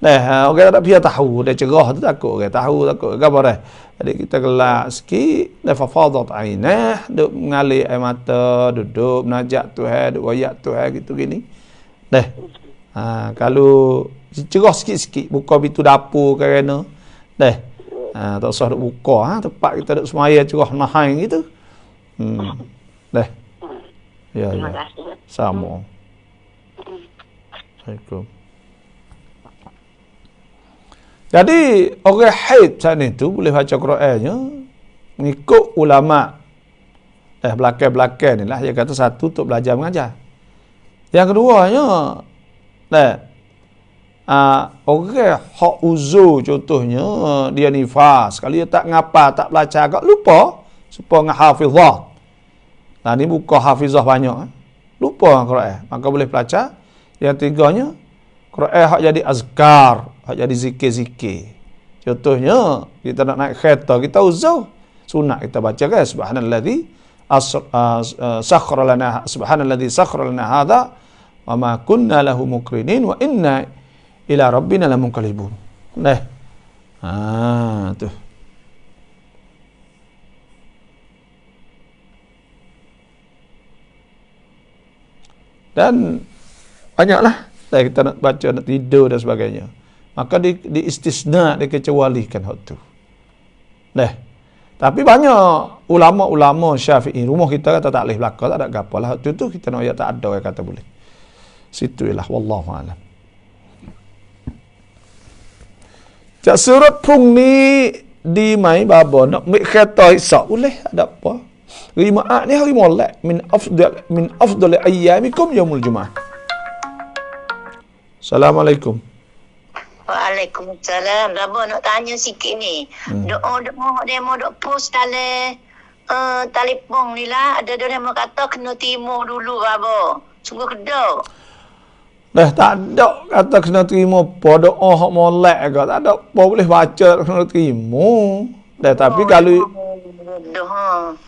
Nah, orang tak biar tahu dia cerah tu takut orang tahu takut apa dah. Jadi kita gelak sikit, dah fafadat ainah, duk mengalir air mata, duduk menajak Tuhan, duk royak Tuhan gitu gini. Dah. Kalau cerah sikit-sikit buka pintu dapur kerana dah. Tak usah duk buka tempat kita duk semaya cerah nahai gitu. Dah. Ya. Sama. Assalamualaikum. Jadi orang haid sana tu boleh baca Qurannya mengikut ulama. Belakang-belakang ni lah dia kata satu untuk belajar mengajar. Yang keduanya orang hak uzur contohnya dia nifas, kalau dia tak ngapa tak belajar agak lupa supaya ngahafizah. Nah ni buka hafizah banyak lupa Quran, maka boleh belajar. Yang tiganya Quran hak jadi azkar, hak jadi zikir-zikir. Contohnya kita nak naik kereta, kita uzur sunat kita baca kan subhanallazi sakhkhara lana hadza wa ma kunna lahu muqrinin wa inna ila rabbina lamunqalibun. Nah. Tu. Dan banyaklah kita nak baca, nak tidur dan sebagainya. Maka di istisna, dikecualikan hak tu. Tapi banyak ulama-ulama Syafi'i, rumah kita kata tak boleh belaka, tak ada apa lah. Hak tu kita nak ayat tak ada yang kata boleh. Situlah wallahu a'lam. Jak surat pung ni di mai baba nak ambil kereta isak boleh, ada apa? Hari Jumaat ni hari molek min afdal ayyamikum yaumul Jumaah. Assalamualaikum. Waalaikumsalam. Baba nak tanya sikit ni. Doa demo dok post dalam telefon ni lah. Ada demo kata kena timur dulu baba. Sungguh kedok. Dah tak ada kata kena terima apa doa hak molek ke. Tak ada apa boleh baca kena terima. Dah tapi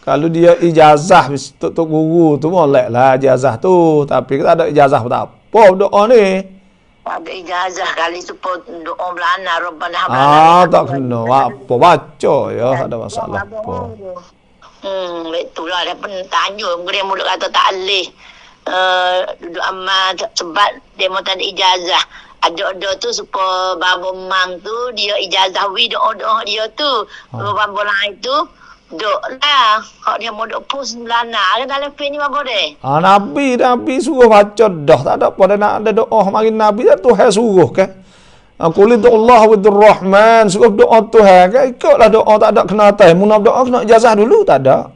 kalau dia ijazah untuk guru tu molek lah ijazah tu. Tapi tak ada ijazah tak apa doa ni. Ada ijazah kali supaya doa belana Rabbana hablana. Tak kena apa baca ya, ada masalah apa. Itulah dia pun tanya dia mulut kata tak boleh duduk amal sebab dia mau tak ada ijazah. Ada tu supaya babo mang tu dia ijazah doa dia tu. Babo lain tu duk lah. Hak dia mau duk post belana kan dalam page ni babo deh. Nabi suruh baca dah. Tak ada apa dah nak ada doa mari Nabi dah Tuhan suruh kan. Qul Allah wa Rahman suruh doa Tuhan kan. Ikutlah doa tak ada kena atas. Mun doa kena ijazah dulu tak ada.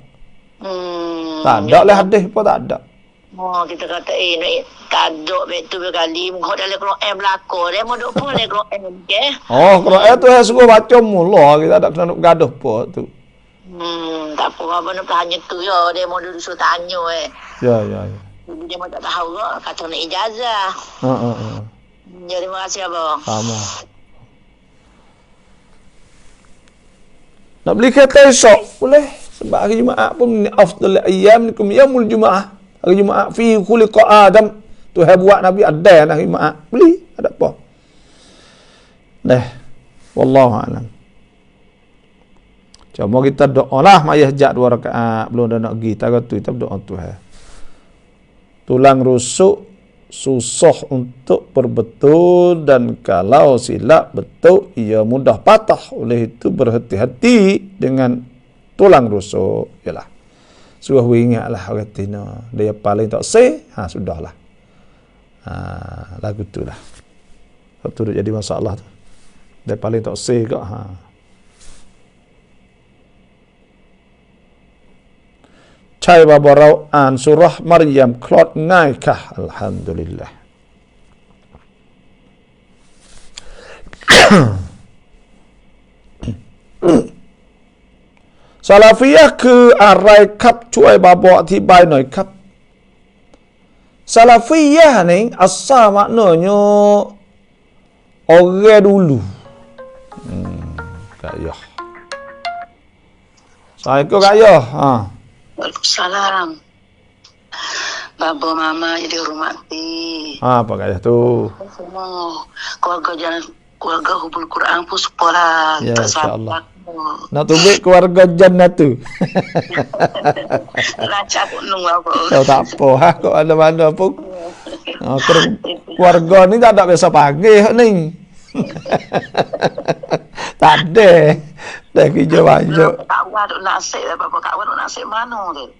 Tak ada lah hadis apa tak ada. Kita kata tak ada betul berkali muka dalam Quran belakang dia mau duk pun dalam Quran ke. Quran tu suruh baca mula kita tak kena nak gaduh apa tu. Tak apa apa nak tanya tu ya dia mau dulu suruh tanya Ya. Dia mau tak tahu kata nak ijazah. Ya terima kasih abang. Sama. Nak beli kereta esok boleh sebab hari Jumaat pun afdal ayyamikum yaumul Jumaah. Hari Jumaat fi khuliqa Adam. Tuhan buat Nabi ada hari Jumaat. Beli ada apa? Wallahu a'lam. Cuma kita doalah mayah hajat 2 rakaat belum dah nak pergi tak tu kita berdoa Tuhan. Tulang rusuk susah untuk berbetul dan kalau silap betul ia mudah patah. Oleh itu berhati-hati dengan tulang rusuk. Yalah. Suruh ingatlah orang Tino. Dia paling tak say, sudahlah. Lagu tu lah. Tu jadi masalah tu. Dia paling tak say kak. Cai babarau an surah Maryam klot ngaikah. Alhamdulillah. Salafiyahคืออะไรครับช่วยบาบอกอธิบายหน่อยครับ Salafiyah ni asal maknanya orang dulu. Kak Yah. Assalamualaikum Kak Yah. Waalaikumsalam. Babo mama jadi hormati. Apa Kak Yah tu? Semua keluarga hubul Quran pun sekolah. Ya insya-Allah. Nak tubik keluarga jannah tu. Lancar pun nung apa. Tak apa, kok ada mana pun. Keluarga ni tak ada biasa panggil ni. Tak ada. Dah kerja banyak. Kawan duk nasib dah bapa kawan duk nasib mana tu?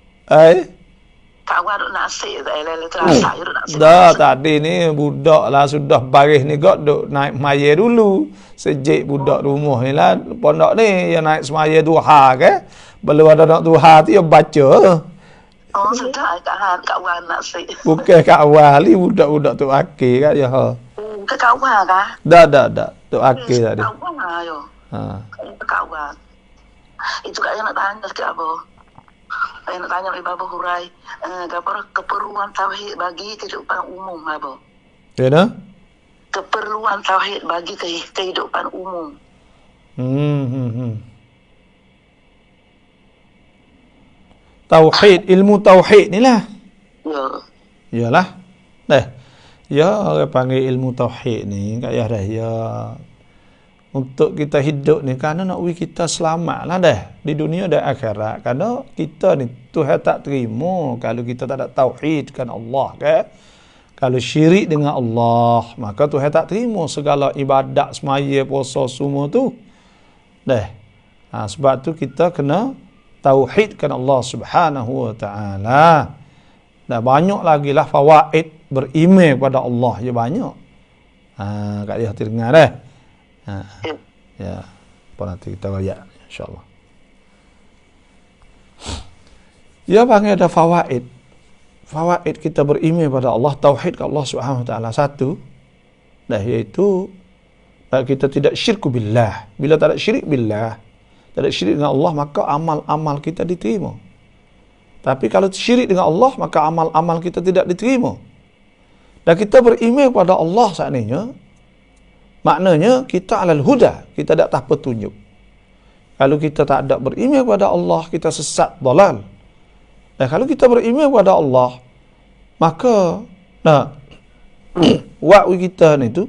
Kawan duk nasib dah lele terasa duk nasib. Dah tadi ni budak lah sudah baris ni gak duk naik maya dulu. Sejak budak rumah ni lah pondok ni yang naik semaya duha ke. Belum ada nak duha tu dia baca. Oh sudah kawan nasib. Bukan kawan ni budak-budak tu akhir kat je ha. Ke kawan kah? Dah. Tu akhir tadi. Kawan ayo. Kawan. Itu kat nak tanya sikit apa? Saya nak tanya oleh Bapa Hurai, keperluan tauhid bagi kehidupan umum apa? Ya dah? Keperluan tauhid bagi kehidupan umum. Tauhid, ilmu tauhid ni lah. Ya. Yalah. Ya orang panggil ilmu tauhid ni kat ya dah ya. Untuk kita hidup ni kerana nak kita selamat lah dah di dunia dan akhirat. Kerana kita ni Tuhan tak terima kalau kita tak ada tauhid kan Allah kan. Kalau syirik dengan Allah, maka Tuhan tak terima segala ibadat semaya puasa semua tu. Dah. Sebab tu kita kena tauhidkan Allah Subhanahu wa taala. Dah banyak lagi lah fawaid beriman kepada Allah je banyak. Kat dia dengar dah. Ya. Apa nanti kita royak insya-Allah. Ya panggil ada fawaid. Fawaid kita beriman pada Allah, tauhid ke Allah Subhanahu wa taala satu. Iaitu kita tidak syirku billah. Bila tak ada syirik billah, tak ada syirik dengan Allah, maka amal-amal kita diterima. Tapi kalau syirik dengan Allah, maka amal-amal kita tidak diterima. Dan kita beriman pada Allah seandainya, maknanya kita alal huda, kita ada atas petunjuk. Kalau kita tak ada beriman kepada Allah, kita sesat, dalal. Dan kalau kita beriman kepada Allah, maka wa'wi kita ni tu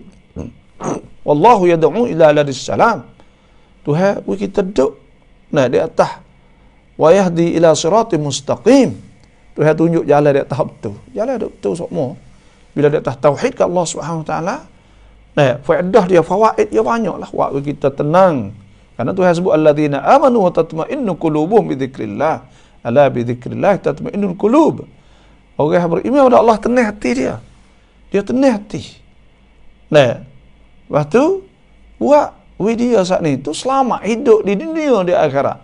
wallahu yad'u ila ladis salam. Tuhan kita duduk di atas wa yahdi ila siratim mustaqim. Tuhan tunjuk jalan di atas betul. Jalan betul semua. Bila di atas tauhid ke Allah Subhanahu wa taala, faedah dia, fawaid dia banyaklah. Wa'wi kita tenang. Karena Tuhan sebut alladzina amanu wa tatma'innu qulubuhum bi dzikrillah. Ala bi dzikrillah tatma'innul qulub. Orang yang beriman kepada Allah tenang hati dia. Dia tenang hati. Lepas tu buat dia saat ni tu selamat hidup di dunia di akhirat.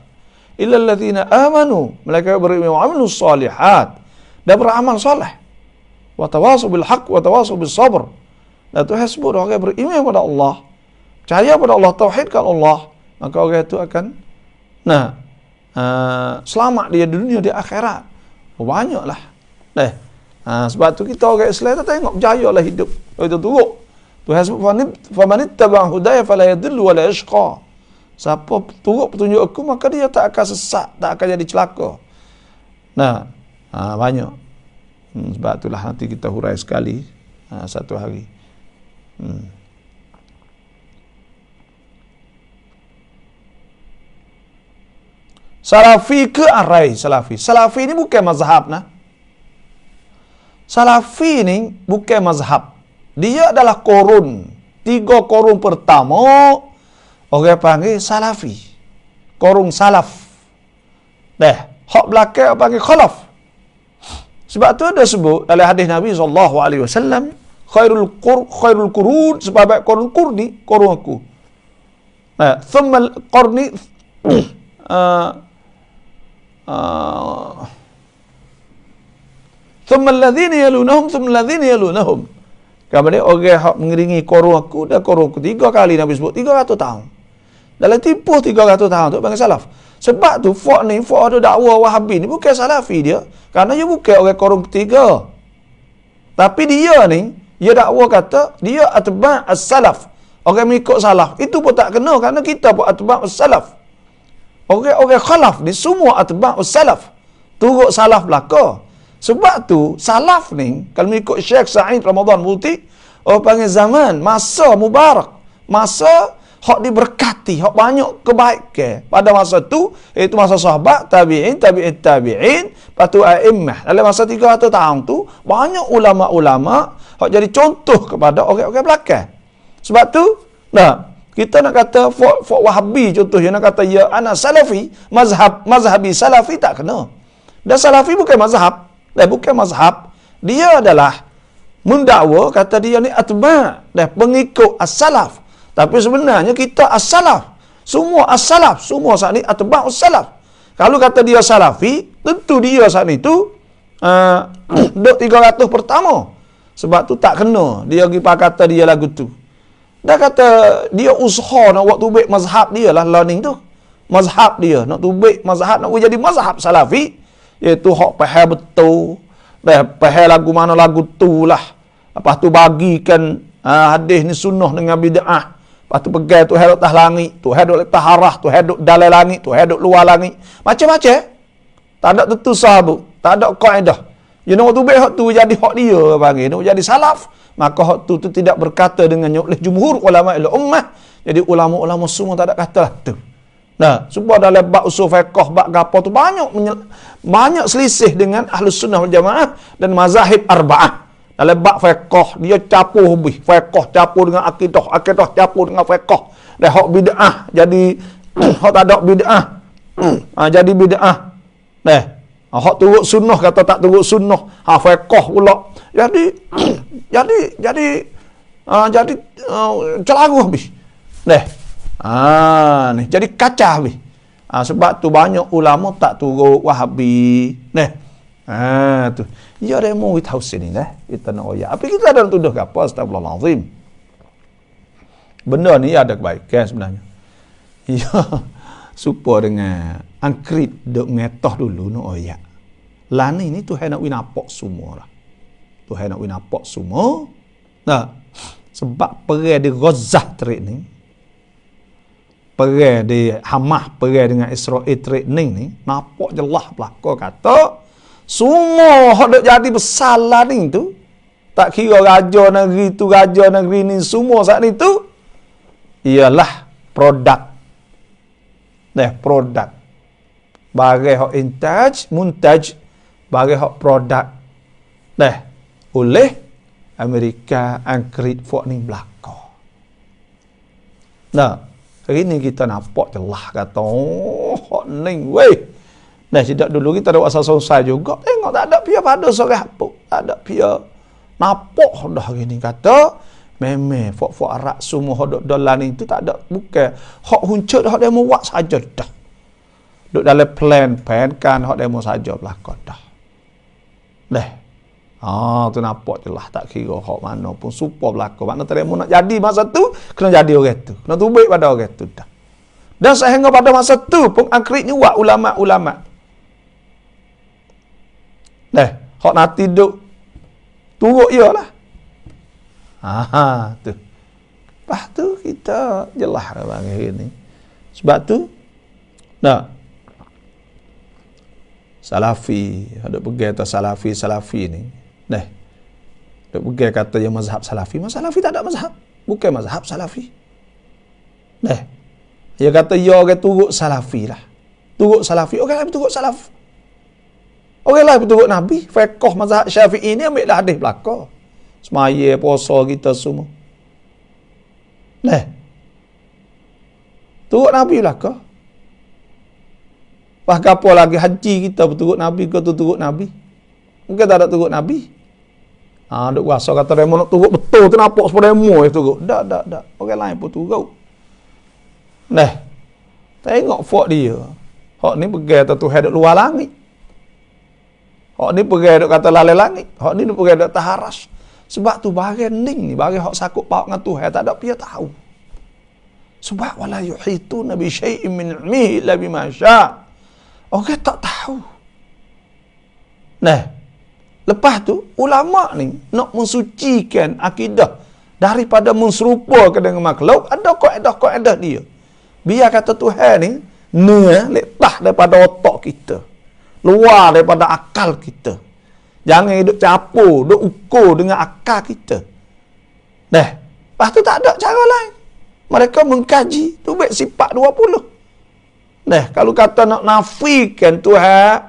Illal ladzina amanu, mereka beriman wa amilus solihat, dan beramal soleh. Wa tawasau bil haqq wa tawasau bis sabr. Dan Tuhan sebut orang yang beriman kepada Allah, percaya pada Allah, tauhidkan Allah, maka orang itu akan selamat dia di dunia di akhirat. Banyaklah. Sebab tu kita orang Islam tu tengok berjayalah hidup. Itu teruk. Tuhan sebut famanittaba hudaya fala yadhillu wala yashqa. Siapa turut petunjuk aku maka dia tak akan sesat, tak akan jadi celaka. Banyak. Sebab itulah nanti kita hurai sekali satu hari. Salafi ke arai salafi? Salafi ni bukan mazhab nah. Salafi ni bukan mazhab. Dia adalah korun. 3 korun pertama orang panggil salafi. Korun salaf. hak belakang panggil khalaf. Sebab tu ada sebut dalam hadis Nabi SAW, khairul qurun, sebaik qurun aku. Thumma al-qarni thumma alladhina yalunahum. Kemudian orang hak mengiringi qurun aku dan qurun aku 3 kali Nabi sebut 300 tahun. Dalam tempoh 300 tahun tu panggil salaf. Sebab tu fak ada dakwah Wahabi ni bukan salafi dia. Kerana dia bukan orang korun ketiga. Tapi dia ni, dia dakwa kata dia atba' as-salaf. Orang mengikut salaf. Itu pun tak kena kerana kita pun atba' as-salaf. Orang khalaf ni semua atba' as-salaf. Turut salaf belaka. Sebab tu salaf ni kalau mengikut Syekh Sa'id Ramadan Multi, orang panggil zaman masa mubarak. Masa hak diberkati, hak banyak kebaikan pada masa tu, iaitu masa sahabat, tabi'in, lepas tu a'immah. Dalam masa 300 tahun tu, banyak ulama-ulama hak jadi contoh kepada orang-orang belakang. Sebab tu, kita nak kata fok Wahabi contohnya, nak kata ya ana salafi, mazhabi salafi tak kena. Dan salafi bukan mazhab, dia adalah mendakwa kata dia ni atba' dan pengikut as-salaf. Tapi sebenarnya kita as-salaf. Semua as-salaf. Semua saat ni atba'us salaf. Kalau kata dia salafi, tentu dia saat itu duk 300 pertama. Sebab tu tak kena dia pergi kata dia lagu tu. Dia kata dia usaha nak buat tubik mazhab dia lah learning tu. Mazhab dia nak tubik mazhab, nak jadi mazhab salafi, iaitu hak faham betul. Faham lagu mana lagu tu lah. Lepas tu bagikan hadis ni sunnah dengan bid'ah. Lepas tu pegang tu hadut atas langit, tu hadut atas harah, tu hadut dalam langit, tu hadut luar langit. Macam-macam. Tak ada tentu sahabat, tak ada kaedah. You know tu baik hak tu jadi hak dia panggil, nak jadi salaf, maka hak tu tidak berkata dengannya oleh jumhur ulama ummah. Jadi ulama-ulama semua tak ada kata lah tu. Sebab dalam bab usul fiqh, bab gapo tu banyak selisih dengan Ahlus Sunnah wal Jamaah dan mazahib arba'ah. Dalam bab fiqh, dia campur habis. Fiqh campur dengan akidah campur dengan fiqh. Dan hak bid'ah jadi hak tak ada bid'ah. Jadi bid'ah. Hak turut sunnah kata tak turut sunnah. Fiqh pula. Jadi celaru habis. Ni jadi kacau habis. Sebab tu banyak ulama tak turut Wahabi. Tu. Ya demo with house ni kita nak oyak. Apa kita ada tuduh ke apa? Astagfirullahalazim. Benda ni ada kebaikan sebenarnya. Ya, supaya dengan angkrit duk ngetoh dulu nak oyak. Lani ni Tuhan nak winapok semua lah. Tuhan nak winapok semua. Sebab perang di Gaza terik ni, perang di Hamas, perang dengan Israel terik ni nampak jelas belaka kata semua hak duk jadi bersalah ni tu, tak kira raja negeri tu, raja negeri ni, semua saat ni tu ialah produk. Produk. Bagi hak muntaj, bagi hak produk. Oleh Amerika angkrit fok ni belaka. Hari ni kita nampak jelas kata hak ni weh. Sejak dulu kita ada asal selesai juga. Tengok tak ada pihak pada sore apa. Tak ada pihak. Nampak dah gini kata. Memang fok-fok arak semua hodok dolar ni tu tak ada. Bukan. Hak huncut hak demo buat saja dah. Duk dalam plan kan hak demo saja belakang dah. Tu nampak je lah. Tak kira hak mana pun super belakang. Mana terima nak jadi masa tu, kena jadi orang tu. Kena tubik pada orang tu dah. Dan sehingga pada masa tu pun angkritnya buat ulama-ulama. Hak nanti duk turut je lah. Tu. Lepas tu kita jelas hari ni. Sebab tu, Salafi, ada pergi atas Salafi ni. Ada pergi kata yang mazhab Salafi. Salafi tak ada mazhab. Bukan mazhab Salafi. Dia kata, ya orang turut Salafi lah. Turut Salafi. Orang lain turut Salaf. Orang lain turut Nabi. Fiqh mazhab Syafi'i ni ambil dah hadis belaka. Semaya, puasa kita semua. Turut Nabi belaka. Bahkan apa lagi haji kita berturut Nabi ke turut Nabi? Mungkin tak ada turut Nabi. Duk rasa kata demo nak turut betul tu nampak sepuluh demo itu turut. Tak. Orang lain pun turut. Nah, tengok fok dia. Hak ni pergi atas Tuhan duk luar langit. Hak ni pergi duk kata lalai langit. Hak ni pergi duk taharas. Sebab tu bahagian ni, bahagian hak sakut paut dengan Tuhan tak ada dia tahu. Sebab wala yuhituna bi syai'in min ilmihi illa bima syaa. Orang tak tahu. Nah, lepas tu ulama ni nak mensucikan akidah daripada menserupakan dengan makhluk, ada kaedah-kaedah dia. Biar kata Tuhan ni letak daripada otak kita. Luar daripada akal kita. Jangan duk capur, duk ukur dengan akal kita. Nah, lepas tu tak ada cara lain. Mereka mengkaji tu baik sifat 20. Nah, kalau kata nak nafikan Tuhan,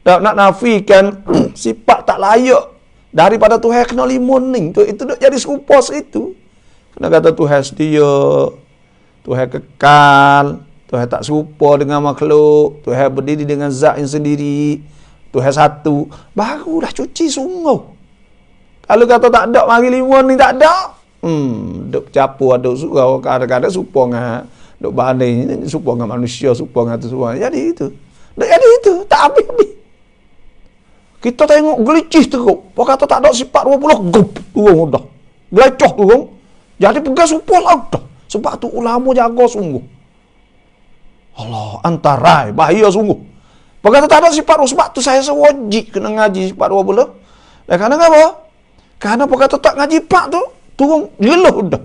nak nafikan sifat tak layak daripada Tuhan kena limun ni, tu itu duk jadi serupa situ. Kena kata Tuhan setia, Tuhan kekal, Tuhan tak serupa dengan makhluk, Tuhan berdiri dengan zat yang sendiri, Tuhan satu, barulah cuci sungguh. Kalau kata tak ada mari limun ni tak ada, duk capur ada surau kadang-kadang serupa dengan duk banding serupa dengan manusia, serupa dengan tu semua. Jadi itu. Jadi itu tak habis-habis. Kita tengok gelicih teruk. Apa kata tak ada sifat 20 gup turun dah. Belecoh turun. Jadi pegang serupa lah dah. Sebab tu ulama jaga sungguh. Allah, antarai bahaya sungguh. Apa kata tak ada sifat 20, sebab tu saya sewajib kena ngaji sifat 20. Dan kerana apa? Kerana apa kata tak ngaji pak tu turun jeluh dah.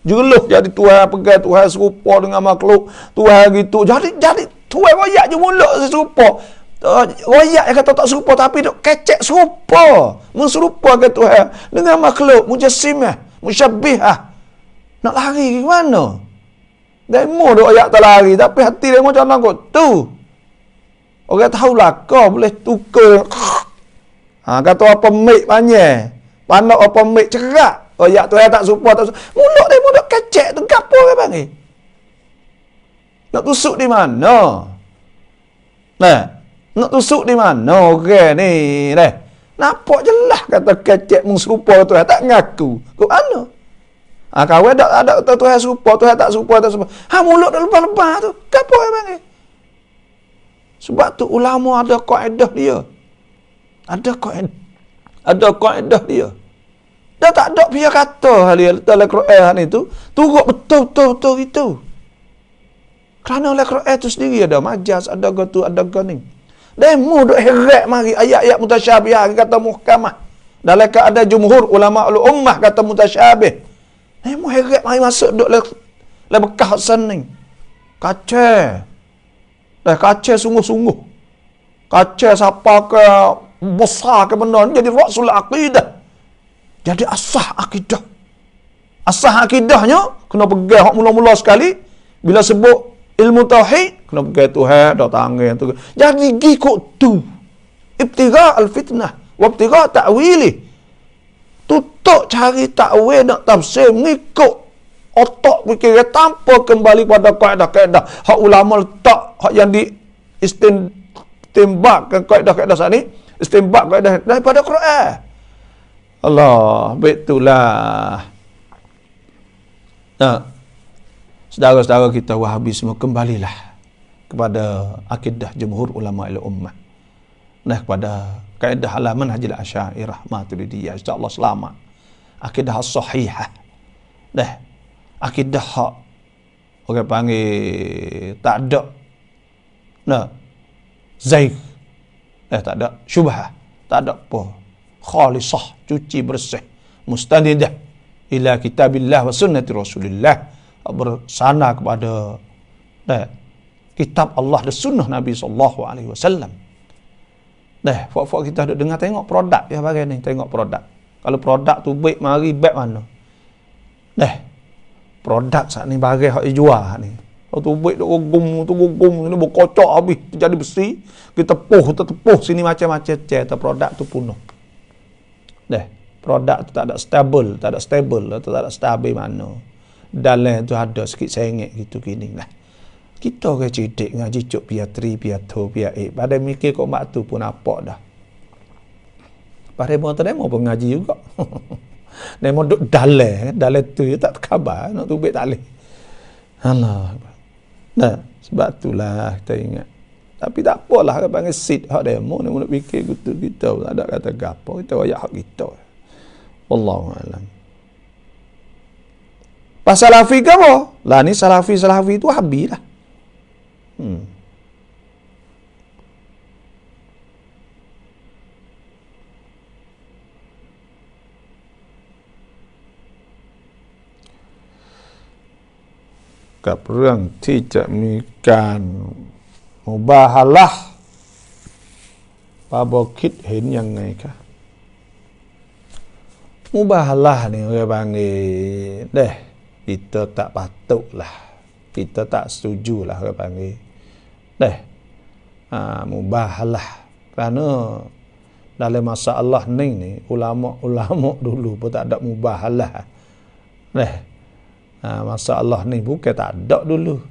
Jeluh jadi Tuhan pegang Tuhan serupa dengan makhluk, Tuhan gitu. Jadi Tuhan royak je mulut serupa. Royak yang kata tak serupa tapi duk kecek serupa. Menserupakan Tuhan dengan makhluk, mujassimah, musyabbihah. Nak lari ke mana? Demo duk royak tak lari tapi hati dia macam mana kot tu. Orang tahulah kau boleh tukar. Kata apa mik panjang. Panak apa mik cerak. Royak Tuhan tak serupa, tak serupa. Mulut dia mulut kecek tu gapo ke panggil? Nak tusuk di mana? Nah, nak tusuk di mana orang ni? Nah, nampak jelas kata kecek menserupa Tuhan tak ngaku. Kau mana? Kau ada Tuhan serupa, Tuhan tak serupa, tak serupa. Mulut dah lepas-lepas tu. Gapo ke panggil? Sebab tu ulama ada kaedah dia. Ada kaedah dia. Dah tak ada dia kata hal dalam Quran itu turut betul itu. Kerana oleh Quran itu sendiri ada majaz, ada gotu, ada goning. Demo duk heret mari ayat-ayat mutasyabih kata muhkamah. Dalam ada jumhur ulama ul ummah kata mutasyabih. Demo heret mari masuk duk le bekah sen ni. Kaca. Dah kaca sungguh-sungguh. Kaca siapa ke besar ke benda jadi rasul akidah. Jadi asah akidah. Asah akidahnya kena pegang hak mula-mula sekali bila sebut ilmu tauhid kena pegang Tuhan dak tangan tu. Jadi ikut tu. Ibtigha al-fitnah wa ibtigha ta'wili. Tutuk cari takwil nak tafsir mengikut otak fikir tanpa kembali pada kaedah-kaedah hak ulama letak, hak yang di istimbakkan kaedah-kaedah sini, istimbak kaedah daripada Quran. Allah, betulah. Saudara-saudara kita Wahabi semua, kembalilah kepada akidah jumhur ulama al-ummah. Kepada kaedah halaman Hajil Asy'ariyah Maturidiyah, insya-Allah selamat. Akidah as-sahihah. Akidah hak orang panggil tak ada zaig. Tak ada syubhah, tak ada apa. Khalisah, cuci bersih, mustanidah ila kitabillah wa sunnati rasulillah, bersana kepada kitab Allah dan sunnah Nabi sallallahu alaihi wasallam. Fak-fak kita duk dengar tengok produk ya bagai ni, tengok produk. Kalau produk tu baik mari baik mana? Produk saat ni bagai hak jual ni. Kalau tu baik duk gugum ni berkocok habis jadi besi, kita tepuh sini macam-macam cerita produk tu punah. Produk tu tak ada stable, atau tak ada stabil mana. Dalam tu ada sikit sengit gitu gini lah. Kita ke cidik ngaji cuk biar 3, biar 2, biar 8. Pada mikir kok mak tu pun apa dah. Pada mau tadi mau ngaji juga. Nemo duk dalai tu tak khabar nak tubik tak leh. Allah. Nah, sebab itulah kita ingat. Tapi tak apalah kan panggil sit hak demo ni nak fikir gitu kita tak ada kata gapo, kita royak hak kita. Wallahu alam. Pasal salafi ke apa? Lah ni salafi tu habis lah.กับเรื่องที่จะมีการมุบาฮะละห์ป้าบอกคิดเห็นยังไงคะมุบาฮะละห์ni orang panggil deh kita tak patutlah, kita tak setujulah orang panggil deh mubahalah, kerana dalam masalah ni ulama dulu pun tak ada mubahalah deh. Masalah ni bukan tak ada dulu,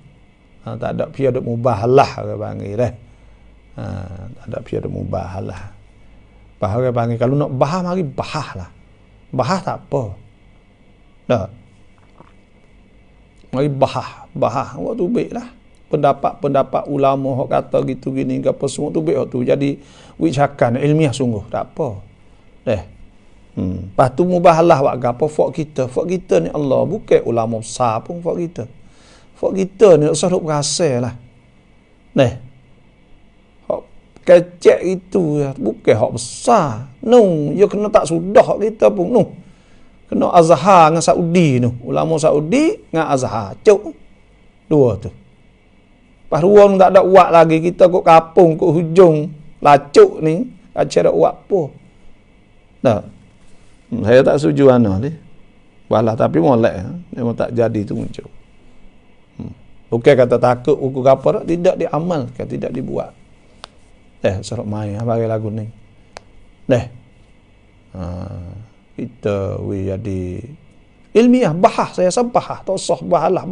tak ada pia ada mubahalah orang panggil deh. Tak ada pia ada mubahalah. Bahar orang panggil kalau nak bahah mari bahah lah, bahah tak apa dah. Mari bahah waktu baik lah. Pendapat ulama hok kata gitu gini ke apa semua tu baik tu jadi wicakan ilmiah sungguh tak apa deh. Lepas tu mubahalah wak gapo fok kita ni Allah bukan ulama besar pun fok kita ni usah duk berasa lah deh. Hok kecek itu bukan hok besar ya kena tak sudah hok kita pun kena Azhar dengan Saudi tu. Ulama Saudi dengan Azhar. Cuk. Dua tu. Pas ruang tak ada uak lagi. Kita kok kapung, kok hujung. Lacuk ni. Acara uak apa. Tak. Saya tak setuju mana ni. Balah tapi molek. Memang tak jadi tu muncul. Bukan kata takut hukum apa tak. Tidak diamalkan. Tidak dibuat. Serok main. Bagi lagu ni. Kita jadi ilmiah bahah, saya sabah tak usah bahalah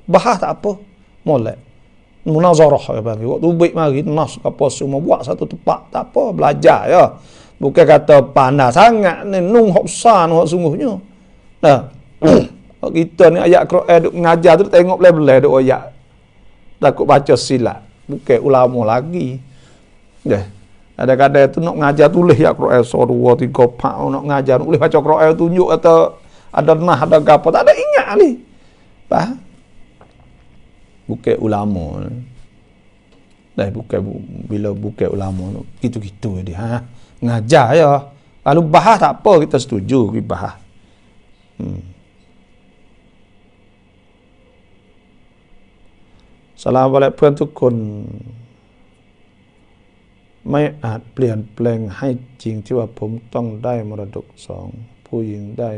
bahah tak apa molek munazarah ya bagi waktu baik mari nas apa semua buat satu tempat tak apa belajar ya, bukan kata pandai sangat ni nung hok besar hok sungguhnya nah. Kita ni ayat Quran duk ngajar tu tengok belai duk ayat takut baca silap bukan ulama lagi Kadang-kadang tu nak ngajar tulis ya Quran 1 2 3 4 nak ngajar boleh baca Quran tunjuk atau ada nah ada gapo tak ada ingat ni. Faham? Bukan ulama. Bukan bila bukan ulama gitu-gitu dia. Ngajar ya. Kalau bahas tak apa kita setuju pergi bahas. Assalamualaikum ทุกคนไม่อาจเปลี่ยนแปลงให้จริงที่ว่าผมต้องได้มรดก2ผู้หญิงได้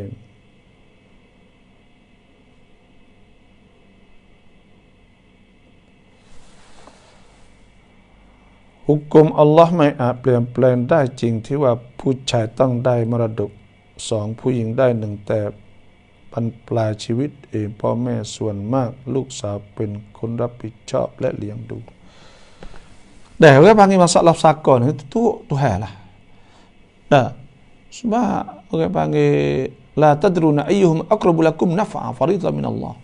หุกมอัลลอฮ์ไม่อาจเปลี่ยนแปลงได้จริงที่ว่าผู้ชายต้องได้มรดก2ผู้หญิงได้1แต่บรรปลายชีวิตเองพ่อแม่ส่วนมากลูกสาวเป็นคนรับผิดชอบและเลี้ยงดูdah orang panggil masalah sakon itu Tuhan lah. Dah. Sebab orang panggil la tadruna ayyuhum aqrabu lakum naf'a fariidatan min Allah.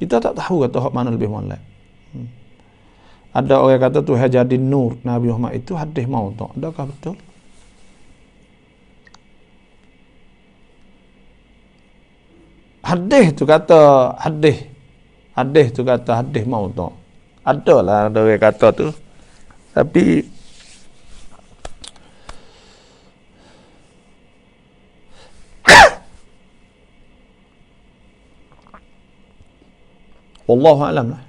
Kita tak tahu kata hak mana lebih molek. Ada orang kata Tuhan jadi nur Nabi Muhammad itu hadis maudhu'. Adakah betul? Hadis tu kata hadis maudhu'. Ada lah ada orang kata tu. Tapi wallahu a'lam lah.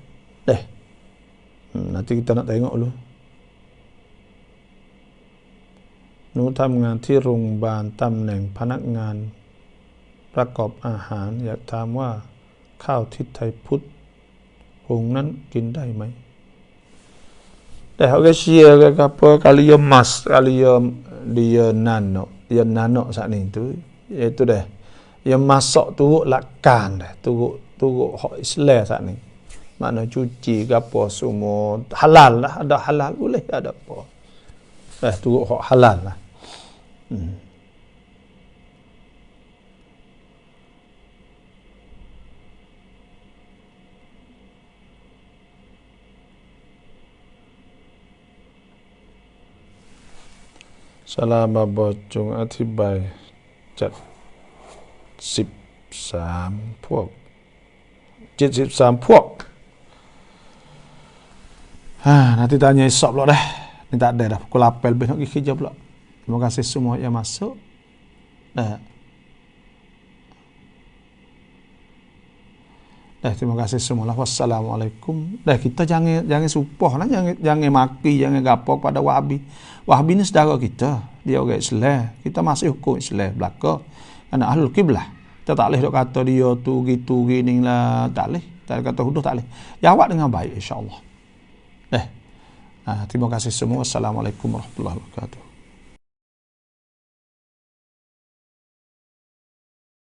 Nanti kita nak tengok dulu. หนูทำงานที่โรงพยาบาลตำแหน่งพนักงานประกอบอาหารอยากถามว่าข้าวทิศไทยพุทธหุงนั้นกินได้ไหมแต่เขาก็เชียร์กันครับเพราะkalau dia mas kalau dia nano saat ni tu itu dah dia masak turut lakan dah turut hak Islam saat ni Mana cuci ke apa semua halal lah, ada halal boleh, ada apa. Turut hak halal lah. Salam bocong อธิบายจัด13พวก73พวกnanti tanya esok pula dah. Ni tak ada dah. Pukul 8 lebih nak pergi kerja pula. Terima kasih semua yang masuk. Terima kasih semualah. Wassalamualaikum. Kita jangan sumpah lah, jangan maki, jangan gapo pada Wahabi. Wahabi ni saudara kita. Dia orang Islam. Kita masih hukum Islam belaka. Anak ahlul kiblah. Kita tak boleh dok kata dia tu gitu gini lah, tak boleh. Tak kata huduh tak boleh. Jawab dengan baik insya-Allah. Terima kasih semua. Assalamualaikum warahmatullahi wabarakatuh.